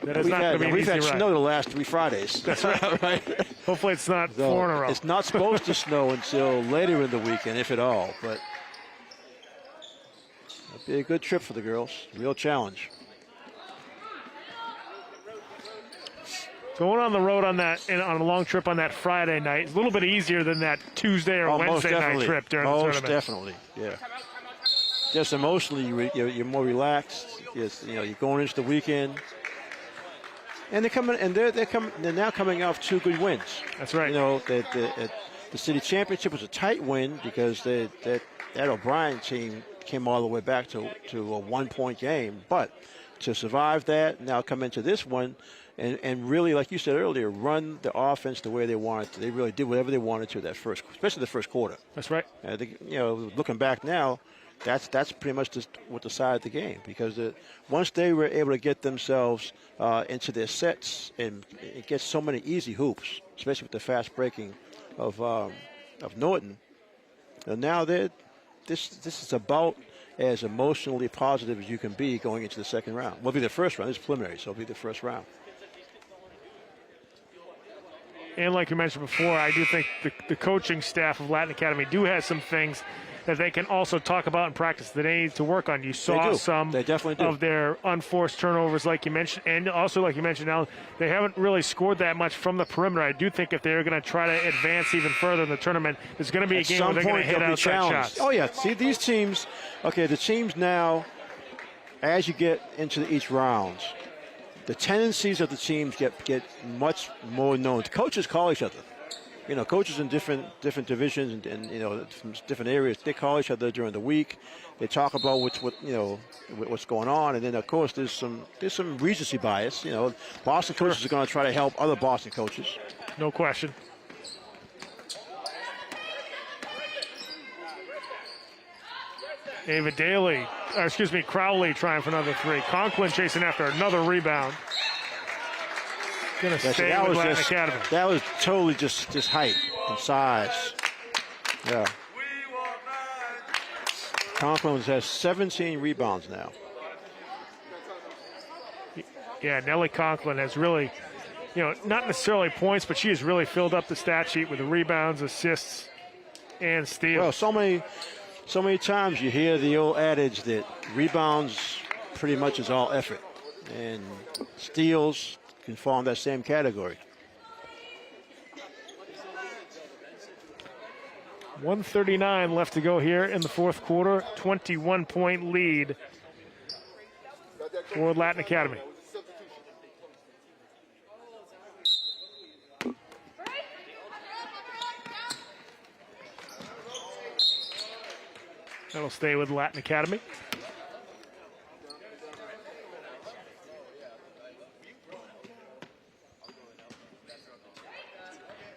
Speaker 1: That is not going to be an
Speaker 2: we've
Speaker 1: easy
Speaker 2: had
Speaker 1: ride.
Speaker 2: snow the last 3 Fridays.
Speaker 1: That's right.
Speaker 2: Right?
Speaker 1: Hopefully it's not
Speaker 2: So
Speaker 1: 4 in a row.
Speaker 2: it's not supposed to snow until later in the weekend, if at all. But it'll be a good trip for the girls. Real challenge.
Speaker 1: Going on the road on a long trip on that Friday night is a little bit easier than that Tuesday or Wednesday night trip during the tournament.
Speaker 2: Most definitely, yeah. Just emotionally, you're more relaxed. You're going into the weekend, and they're coming, and they're now coming off 2 good wins.
Speaker 1: That's right.
Speaker 2: The city championship was a tight win because that O'Brien team came all the way back to a 1-point game, but to survive that, now come into this one. And really, like you said earlier, run the offense the way they wanted to. They really did whatever they wanted to especially the first quarter.
Speaker 1: That's right.
Speaker 2: Looking back now, that's pretty much just what decided the game, because once they were able to get themselves into their sets and get so many easy hoops, especially with the fast breaking of Norton. And now this is about as emotionally positive as you can be going into the second round. Will be the first round. This is preliminary, so it'll be the first round.
Speaker 1: And like you mentioned before, I do think the coaching staff of Latin Academy do have some things that they can also talk about in practice that they need to work on. You saw some of their unforced turnovers, like you mentioned, and also, like you mentioned, now they haven't really scored that much from the perimeter. I do think if they're going to try to advance even further in the tournament, there's going to be a game where they're going to hit outside shots.
Speaker 2: Oh, yeah. See, these teams, the teams now, as you get into each round, the tendencies of the teams get much more known. The coaches call each other. Coaches in different divisions and from different areas, they call each other during the week. They talk about what's going on, and then of course there's some recency bias. Boston coaches are going to try to help other Boston coaches.
Speaker 1: No question. Crowley trying for another 3. Conklin chasing after another rebound. Going to stay with Latin Academy.
Speaker 2: That was totally just height and size. Yeah. Conklin has 17 rebounds now.
Speaker 1: Yeah, Nellie Conklin has really, not necessarily points, but she has really filled up the stat sheet with the rebounds, assists, and steals.
Speaker 2: Well, so many times you hear the old adage that rebounds pretty much is all effort, and steals can fall in that same category.
Speaker 1: 1:39 left to go here in the fourth quarter. 21-point lead for Latin Academy. That'll stay with Latin Academy.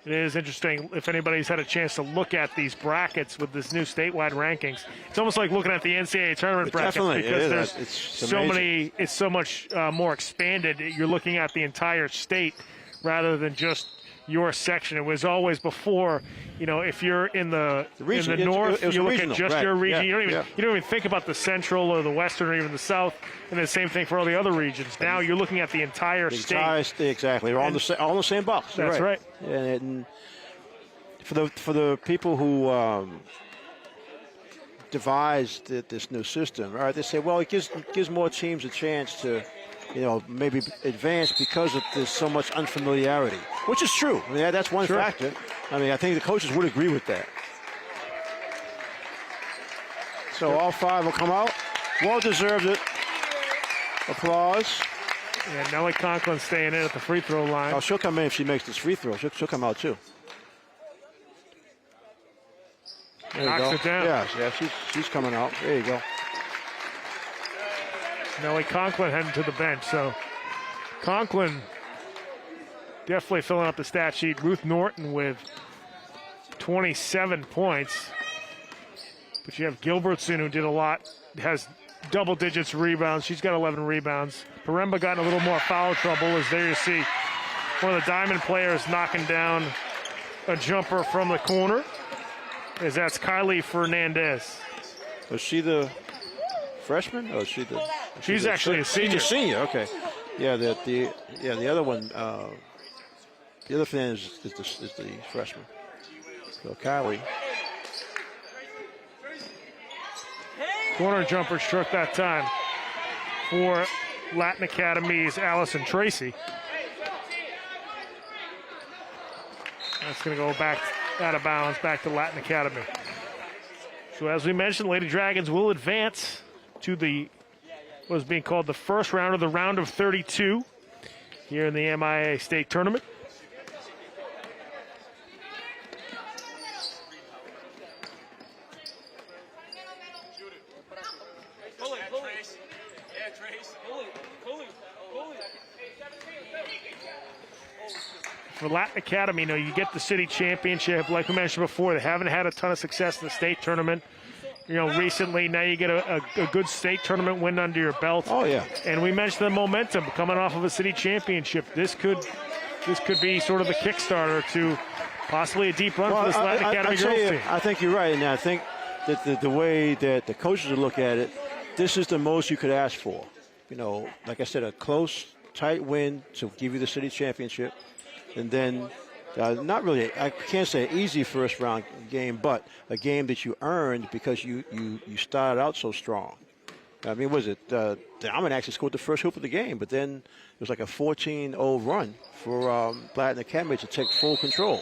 Speaker 1: It is interesting if anybody's had a chance to look at these brackets with this new statewide rankings. It's almost like looking at the NCAA tournament brackets because there's so many. It's so much more expanded. You're looking at the entire state rather than just your section. It was always before, if you're in the
Speaker 2: region,
Speaker 1: in the north, you look
Speaker 2: regional,
Speaker 1: at just
Speaker 2: right.
Speaker 1: your region.
Speaker 2: Yeah,
Speaker 1: You don't even think about the central or the western or even the south. And the same thing for all the other regions. Now you're looking at the entire state.
Speaker 2: Entire state, exactly. They're all on the same box.
Speaker 1: That's right.
Speaker 2: And for the people who devised this new system, all right, they say, well, it gives more teams a chance to, maybe advance because there's so much unfamiliarity, which is true. I mean, that's one factor. I mean, I think the coaches would agree with that. So all 5 will come out. Well deserved it. Applause.
Speaker 1: And Nellie Conklin staying in at the free throw line.
Speaker 2: Oh, she'll come in if she makes this free throw. She'll come out too. There
Speaker 1: Knocks it down.
Speaker 2: Yeah, she's coming out. There you go.
Speaker 1: Nellie Conklin heading to the bench. So Conklin definitely filling up the stat sheet. Ruth Norton with 27 points. But you have Gilbertson, who did a lot, has double digits rebounds. She's got 11 rebounds. Paremba got in a little more foul trouble, as there you see one of the Diamond players knocking down a jumper from the corner, as that's Kylie Fernandez.
Speaker 2: Was she the freshman? Or is she the?
Speaker 1: She's actually a senior.
Speaker 2: She's a senior. Okay. Yeah. The other one. The other Fernandez is the freshman. So Kylie.
Speaker 1: Corner jumper struck that time for Latin Academy's Allison Tracy. That's going to go back out of bounds, back to Latin Academy. So as we mentioned, Lady Dragons will advance to what is being called the first round of the round of 32 here in the MIAA State Tournament. For Latin Academy, you get the city championship. Like we mentioned before, they haven't had a ton of success in the state tournament. Recently, now you get a good state tournament win under your belt.
Speaker 2: Oh, yeah.
Speaker 1: And we mentioned the momentum coming off of a city championship. This could be sort of the Kickstarter to possibly a deep run for this Latin Academy girls team.
Speaker 2: I think you're right, and I think that the way that the coaches look at it, this is the most you could ask for. Like I said, a close, tight win to give you the city championship. And then, not really, I can't say an easy first round game, but a game that you earned because you started out so strong. I mean, Diamond actually scored the first hoop of the game, but then it was like a 14-0 run for Latin Academy to take full control.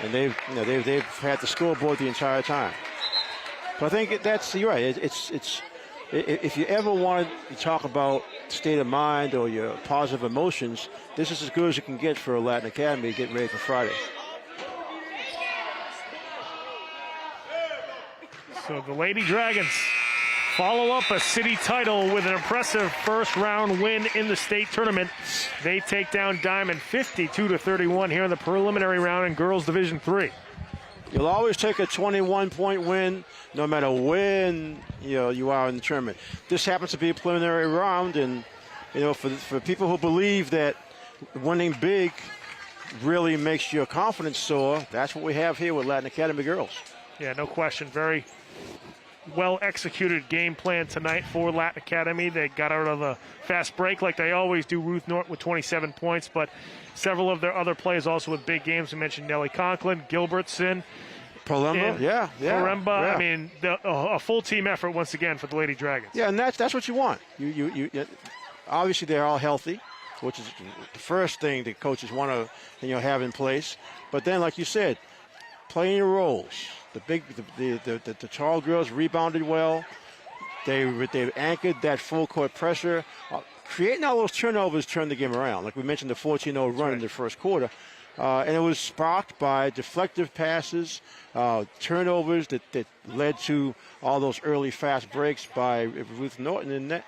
Speaker 2: And they've had the scoreboard the entire time. But I think you're right. If you ever want to talk about state of mind or your positive emotions, this is as good as you can get for a Latin Academy getting ready for Friday.
Speaker 1: So the Lady Dragons follow up a city title with an impressive first round win in the state tournament. They take down Diamond 52-31 here in the preliminary round in Girls Division III.
Speaker 2: You'll always take a 21-point win no matter when you are in the tournament. This happens to be a preliminary round, and for people who believe that winning big really makes your confidence soar, that's what we have here with Latin Academy girls.
Speaker 1: Yeah, no question. Very well-executed game plan tonight for Latin Academy. They got out of the fast break like they always do. Ruth Norton with 27 points, but several of their other players also with big games. We mentioned Nellie Conklin, Gilbertson,
Speaker 2: Paremba, yeah.
Speaker 1: Paremba. I mean, a full team effort once again for the Lady Dragons.
Speaker 2: Yeah, and that's what you want. You obviously they're all healthy, which is the first thing the coaches want to have in place. But then, like you said, playing your roles. The tall girls rebounded well. They've anchored that full court pressure. Creating all those turnovers turned the game around. Like we mentioned, the 14-0 run in the first quarter. And it was sparked by deflective passes, turnovers that led to all those early fast breaks by Ruth Norton. And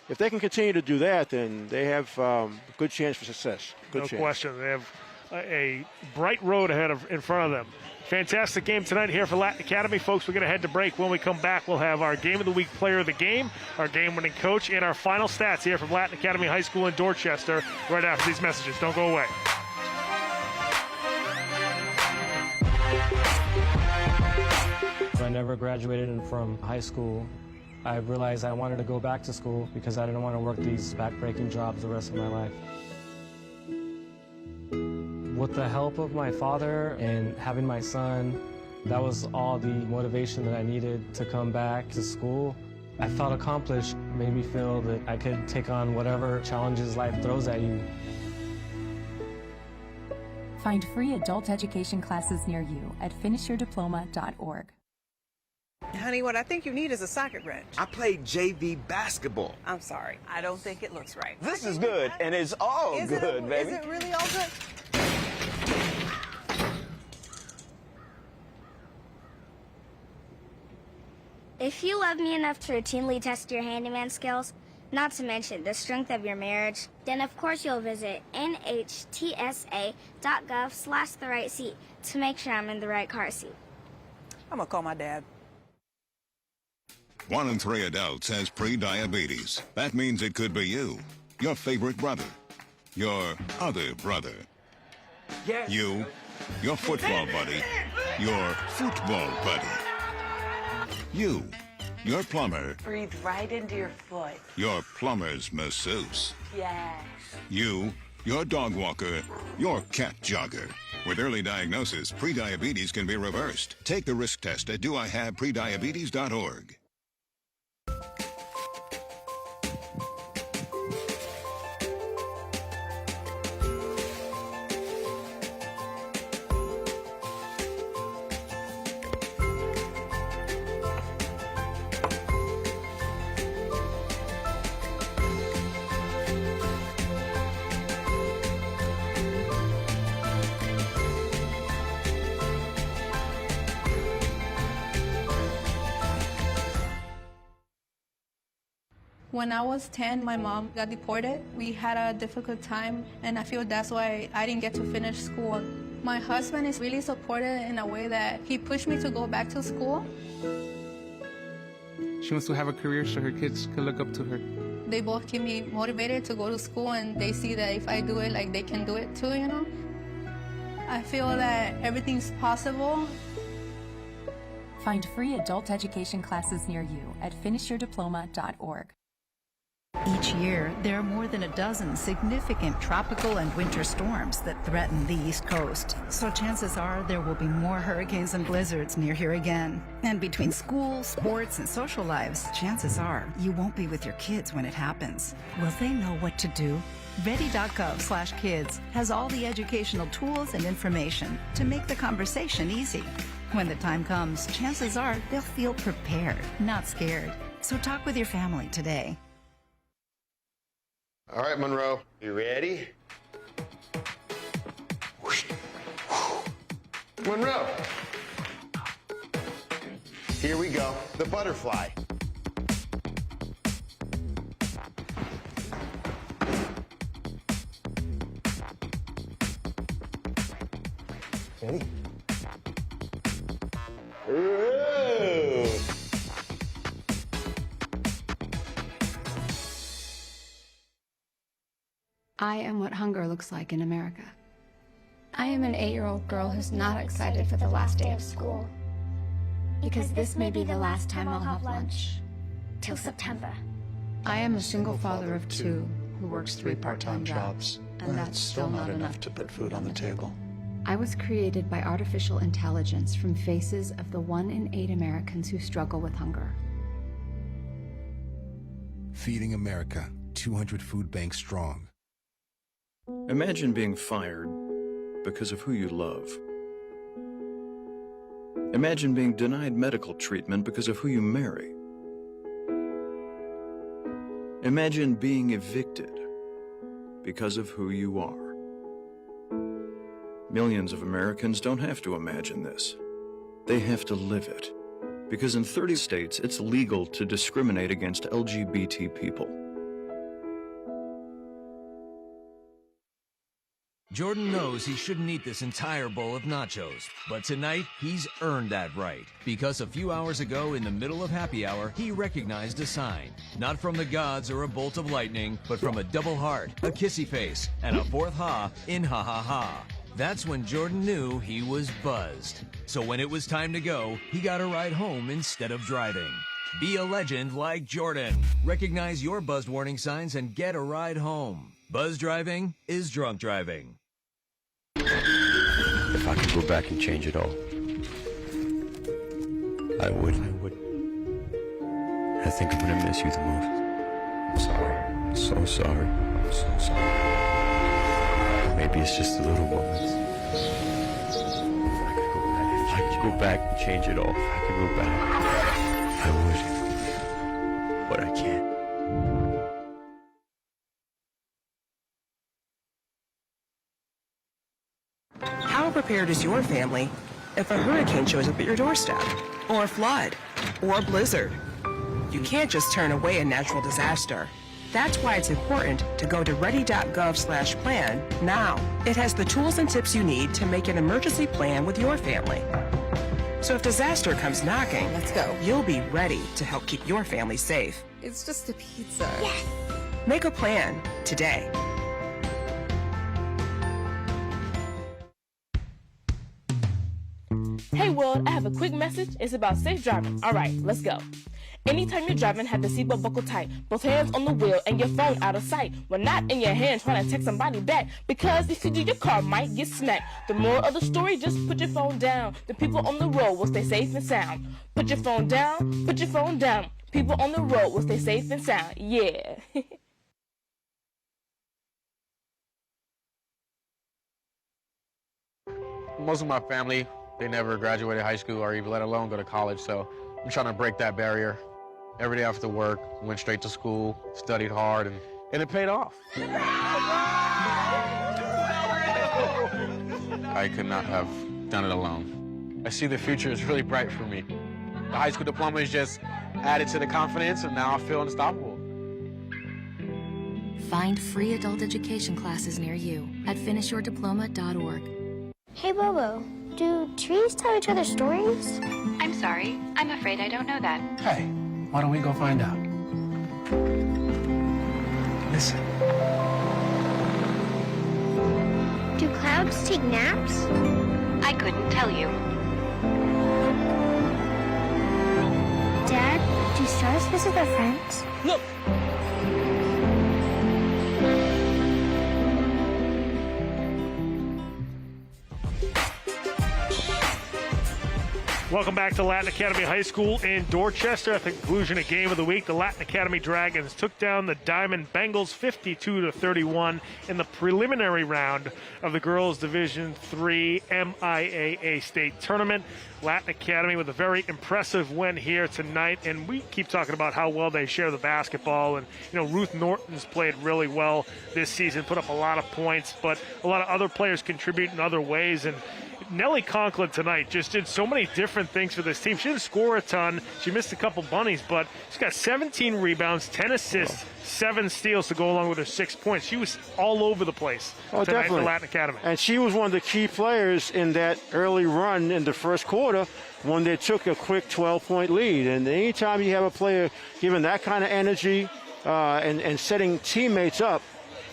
Speaker 2: if they can continue to do that, then they have a good chance for success.
Speaker 1: No question. They have a bright road in front of them. Fantastic game tonight here for Latin Academy. Folks, we're going to head to break. When we come back, we'll have our Game of the Week player of the game, our game-winning coach, and our final stats here from Latin Academy High School in Dorchester right after these messages. Don't go away.
Speaker 12: I never graduated from high school. I realized I wanted to go back to school because I didn't want to work these back-breaking jobs the rest of my life. With the help of my father and having my son, that was all the motivation that I needed to come back to school. I felt accomplished, made me feel that I could take on whatever challenges life throws at you.
Speaker 13: Find free adult education classes near you at finishyourdiploma.org.
Speaker 14: Honey, what I think you need is a socket wrench.
Speaker 15: I played JV basketball.
Speaker 14: I'm sorry. I don't think it looks right.
Speaker 15: This is good, and it's all good, baby.
Speaker 14: Is it really all good?
Speaker 7: If you love me enough to routinely test your handyman skills, not to mention the strength of your marriage, then of course you'll visit nhtsa.gov/the-right-seat to make sure I'm in the right car seat.
Speaker 14: I'm gonna call my dad.
Speaker 16: 1 in 3 adults has pre-diabetes. That means it could be you, your favorite brother, your other brother, you, your football buddy, your football buddy, you, your plumber,
Speaker 4: Breathe right into your foot.
Speaker 16: your plumber's masseuse,
Speaker 4: Yes.
Speaker 16: you, your dog walker, your cat jogger. With early diagnosis, prediabetes can be reversed. Take the risk test at doihaveprediabetes.org.
Speaker 17: When I was 10, my mom got deported. We had a difficult time, and I feel that's why I didn't get to finish school. My husband is really supportive in a way that he pushed me to go back to school.
Speaker 18: She wants to have a career so her kids can look up to her.
Speaker 17: They both keep me motivated to go to school, and they see that if I do it, like, they can do it too, you know? I feel that everything's possible.
Speaker 13: Find free adult education classes near you at finishyourdiploma.org.
Speaker 19: Each year, there are more than a dozen significant tropical and winter storms that threaten the East Coast. So chances are there will be more hurricanes and blizzards near here again. And between school, sports, and social lives, chances are you won't be with your kids when it happens. Will they know what to do? Ready.gov/kids has all the educational tools and information to make the conversation easy. When the time comes, chances are they'll feel prepared, not scared. So talk with your family today.
Speaker 20: All right, Monroe, you ready? Monroe. Here we go, the butterfly. Ready? Ooh.
Speaker 21: I am what hunger looks like in America. I am an 8-year-old girl who's not excited for the last day of school. Because this may be the last time I'll have lunch.
Speaker 7: Till September.
Speaker 21: I am a single father of 2 who works 3 part-time jobs, and that's still not enough to put food on the table. I was created by artificial intelligence from faces of the 1 in 8 Americans who struggle with hunger.
Speaker 5: Feeding America, 200 food banks strong.
Speaker 22: Imagine being fired because of who you love. Imagine being denied medical treatment because of who you marry. Imagine being evicted because of who you are. Millions of Americans don't have to imagine this. They have to live it. Because in 30 states, it's legal to discriminate against LGBT people.
Speaker 23: Jordan knows he shouldn't eat this entire bowl of nachos, but tonight he's earned that right because a few hours ago in the middle of happy hour, he recognized a sign. Not from the gods or a bolt of lightning, but from a double heart, a kissy face, and a fourth ha in ha ha ha. That's when Jordan knew he was buzzed. So when it was time to go, he got a ride home instead of driving. Be a legend like Jordan. Recognize your buzzed warning signs and get a ride home. Buzz driving is drunk driving.
Speaker 6: If I could go back and change it all, I would. I think I'm gonna miss you the most. I'm sorry. I'm so sorry. I'm so sorry. Maybe it's just the little moments. If I could go back and change it all. If I could go back, I would. But I can't.
Speaker 8: How prepared is your family if a hurricane shows up at your doorstep, or a flood, or a blizzard? You can't just turn away a natural disaster. That's why it's important to go to ready.gov/plan now. It has the tools and tips you need to make an emergency plan with your family. So if disaster comes knocking, let's go. You'll be ready to help keep your family safe.
Speaker 10: It's just a pizza.
Speaker 8: Yes! Make a plan today.
Speaker 24: Hey world, I have a quick message. It's about safe driving. All right, let's go. Anytime you're driving, have the seatbelt buckled tight. Both hands on the wheel and your phone out of sight. When not in your hand, trying to text somebody back. Because if you do, your car might get smacked. The moral of the story, just put your phone down. The people on the road will stay safe and sound. Put your phone down, put your phone down. People on the road will stay safe and sound. Yeah.
Speaker 25: Most of my family, they never graduated high school or even let alone go to college, so I'm trying to break that barrier. Every day after work, went straight to school, studied hard, and it paid off. I could not have done it alone. I see the future is really bright for me. The high school diploma is just added to the confidence, and now I feel unstoppable.
Speaker 13: Find free adult education classes near you at finishyourdiploma.org.
Speaker 7: Hey, Bobo, do trees tell each other stories?
Speaker 26: I'm sorry. I'm afraid I don't know that.
Speaker 9: Hey, why don't we go find out? Listen.
Speaker 7: Do clouds take naps?
Speaker 26: I couldn't tell you.
Speaker 7: Dad, do stars visit their friends?
Speaker 24: Look!
Speaker 1: Welcome back to Latin Academy High School in Dorchester. At the conclusion of Game of the Week, the Latin Academy Dragons took down the Diman Bengals 52-31 in the preliminary round of the Girls Division III MIAA State Tournament. Latin Academy with a very impressive win here tonight, and we keep talking about how well they share the basketball. And Ruth Norton's played really well this season, put up a lot of points, but a lot of other players contribute in other ways. And Nellie Conklin tonight just did so many different things for this team. She didn't score a ton. She missed a couple bunnies, but she's got 17 rebounds, 10 assists, 7 steals to go along with her 6 points. She was all over the place tonight
Speaker 2: definitely.
Speaker 1: for Latin Academy.
Speaker 2: And she was one of the key players in that early run in the first quarter when they took a quick 12-point lead. And anytime you have a player giving that kind of energy and setting teammates up,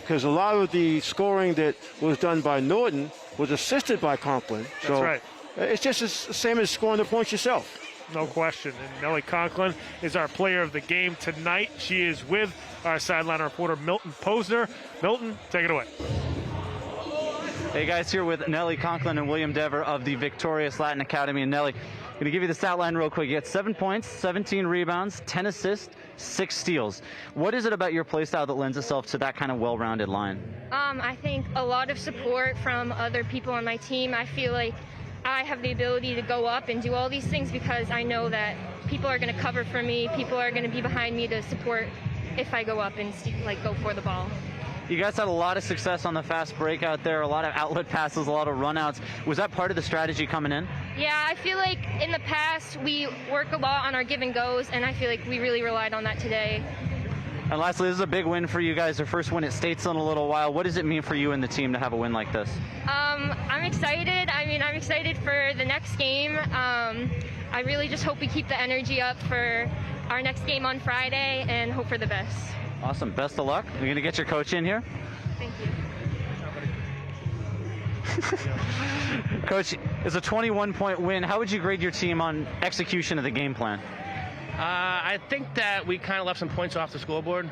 Speaker 2: because a lot of the scoring that was done by Norton was assisted by Conklin.
Speaker 1: That's right.
Speaker 2: It's just the same as scoring the points yourself.
Speaker 1: No question. And Nellie Conklin is our player of the game tonight. She is with our sideline reporter, Milton Posner. Milton, take it away.
Speaker 3: Hey guys, here with Nellie Conklin and William Dever of the victorious Latin Academy. And Nellie, I'm going to give you the stat line real quick. You get 7 points, 17 rebounds, 10 assists, 6 steals. What is it about your play style that lends itself to that kind of well-rounded line?
Speaker 27: I think a lot of support from other people on my team. I feel like I have the ability to go up and do all these things because I know that people are going to cover for me. People are going to be behind me to support if I go up and go for the ball.
Speaker 3: You guys had a lot of success on the fast break out there, a lot of outlet passes, a lot of runouts. Was that part of the strategy coming in?
Speaker 27: Yeah, I feel like in the past we work a lot on our give and goes, and I feel like we really relied on that today.
Speaker 3: And lastly, this is a big win for you guys. Your first win at States in a little while. What does it mean for you and the team to have a win like this?
Speaker 27: I'm excited. I mean, I'm excited for the next game. I really just hope we keep the energy up for our next game on Friday and hope for the best.
Speaker 3: Awesome. Best of luck. You're going to get your coach in here.
Speaker 27: Thank you.
Speaker 3: Coach, it's a 21-point win. How would you grade your team on execution of the game plan?
Speaker 4: I think that we kind of left some points off the scoreboard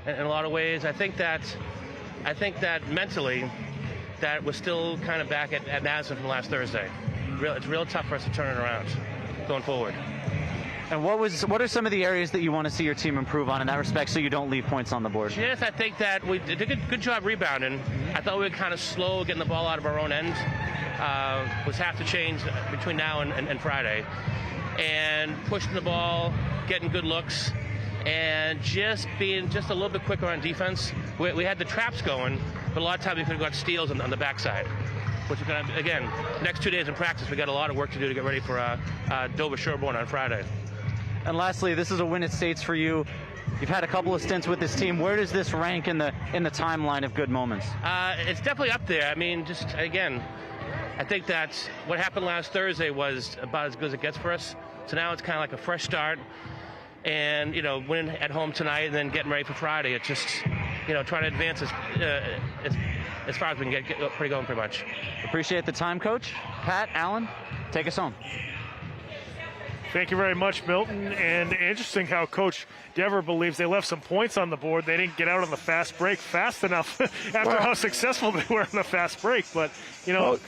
Speaker 4: in a lot of ways. I think that mentally that we're still kind of back at Madison from last Thursday. It's real tough for us to turn it around going forward.
Speaker 3: And what are some of the areas that you want to see your team improve on in that respect so you don't leave points on the board?
Speaker 4: Yes, I think that we did a good job rebounding. I thought we were kind of slow getting the ball out of our own end. Was have to change between now and Friday. And pushing the ball, getting good looks, and just being just a little bit quicker on defense. We had the traps going, but a lot of times we could have got steals on the backside. Which is going to, again, next 2 days in practice, we got a lot of work to do to get ready for Dover Sherborne on Friday.
Speaker 3: And lastly, this is a win at States for you. You've had a couple of stints with this team. Where does this rank in the timeline of good moments?
Speaker 4: It's definitely up there. I mean, just again, I think that what happened last Thursday was about as good as it gets for us. So now it's kind of like a fresh start, and winning at home tonight and then getting ready for Friday. It's just trying to advance as far as we can get pretty much.
Speaker 3: Appreciate the time, Coach. Pat, Alan, take us home.
Speaker 1: Thank you very much, Milton. And interesting how Coach Dever believes they left some points on the board. They didn't get out on the fast break fast enough after how successful they were on the fast break. But,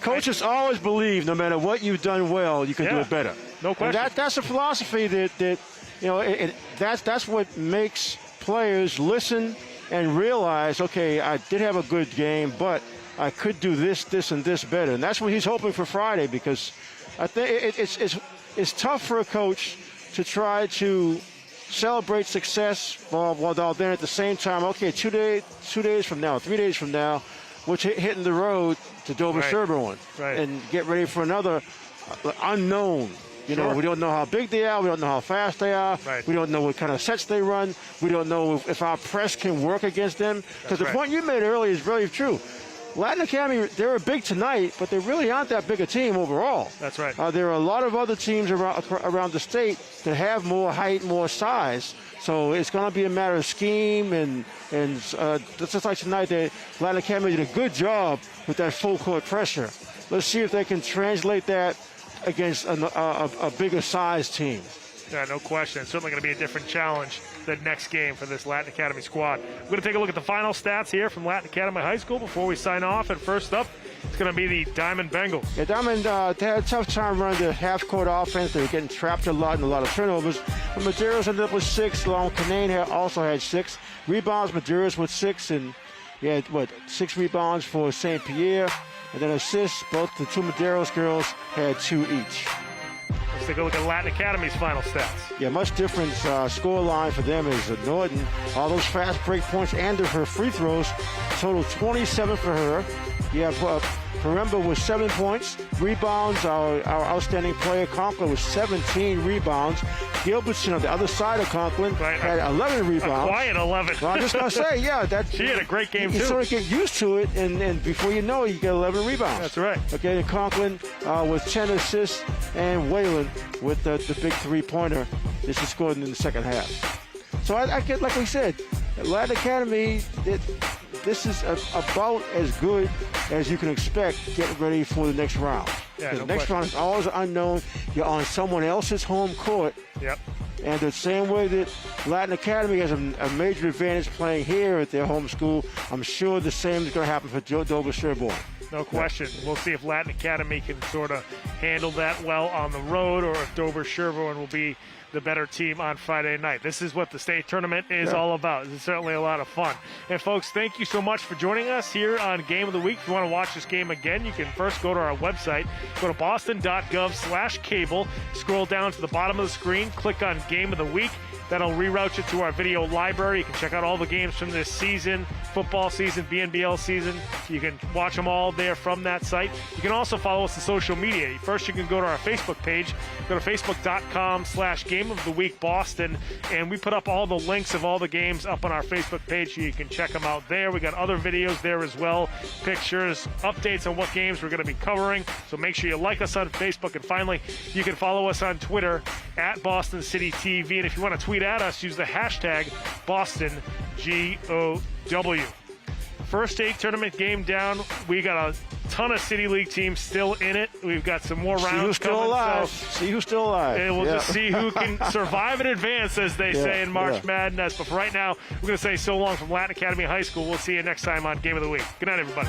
Speaker 2: coaches always believe no matter what you've done well, you can do it better.
Speaker 1: No question.
Speaker 2: And that's a philosophy that's what makes players listen and realize, okay, I did have a good game, but I could do this, and this better. And that's what he's hoping for Friday, because I think it's tough for a coach to try to celebrate success while then at the same time, okay, 2 days from now, 3 days from now, we're hitting the road to Dover Sherborne and get ready for another unknown. We don't know how big they are. We don't know how fast they are. We don't know what kind of sets they run. We don't know if our press can work against them. Because the point you made earlier is very true. Latin Academy, they were big tonight, but they really aren't that big a team overall.
Speaker 1: That's right.
Speaker 2: There are a lot of other teams around the state that have more height, more size. So it's going to be a matter of scheme, and just like tonight, Latin Academy did a good job with that full court pressure. Let's see if they can translate that against a bigger size team.
Speaker 1: Yeah, no question. It's certainly going to be a different challenge the next game for this Latin Academy squad. We're going to take a look at the final stats here from Latin Academy High School before we sign off. And first up, it's going to be the Diman Bengals.
Speaker 2: Yeah, Diamond, they had a tough time running the half-court offense. They were getting trapped a lot and a lot of turnovers. But Medeiros ended up with 6, along Canaan also had 6. Rebounds, Medeiros with 6, and he had, 6 rebounds for St. Pierre. And then assists, both the two Medeiros girls had 2 each.
Speaker 1: Let's take a look at Latin Academy's final stats.
Speaker 2: Yeah, much different score line for them is Norton. All those fast break points and her free throws, total 27 for her. Yeah, Paremba with 7 points. Rebounds, our outstanding player, Conklin, with 17 rebounds. Gilbertson on the other side of Conklin had 11 rebounds.
Speaker 1: A quiet 11.
Speaker 2: Well, I'm just going to say,
Speaker 1: she had a great game, too.
Speaker 2: You sort of get used to it, and before you know it, you get 11 rebounds.
Speaker 1: That's right.
Speaker 2: Okay, and Conklin with 10 assists, and Whalen with the big three-pointer. This is scored in the second half. So I get, like we said, Latin Academy, this is about as good as you can expect getting ready for the next round.
Speaker 1: Yeah,
Speaker 2: the next round is always unknown. You're on someone else's home court.
Speaker 1: Yep.
Speaker 2: And the same way that Latin Academy has a major advantage playing here at their home school, I'm sure the same is going to happen for Dover Sherborne.
Speaker 1: No question. We'll see if Latin Academy can sort of handle that well on the road, or if Dover Sherborne will be the better team on Friday night. This is what the state tournament is all about. It's certainly a lot of fun. And folks, thank you so much for joining us here on Game of the Week. If you want to watch this game again, you can first go to our website, go to boston.gov/cable, scroll down to the bottom of the screen, click on Game of the Week. That'll reroute you to our video library. You can check out all the games from this season, football season, BNBL season. You can watch them all there from that site. You can also follow us on social media. First, you can go to our Facebook page. Go to facebook.com/GameOfTheWeekBoston, and we put up all the links of all the games up on our Facebook page, so you can check them out there. We got other videos there as well, pictures, updates on what games we're going to be covering. So make sure you like us on Facebook. And finally, you can follow us on Twitter at Boston City TV. And if you want to tweet at us, use the hashtag BostonGOW. First state tournament game down. We got a ton of City League teams still in it. We've got some more rounds
Speaker 2: See who's still
Speaker 1: coming.
Speaker 2: alive.
Speaker 1: So,
Speaker 2: see who's still alive.
Speaker 1: and we'll just see who can survive and advance, as they say in March Madness. But for right now, we're going to say so long from Latin Academy High School. We'll see you next time on Game of the Week. Good night, everybody.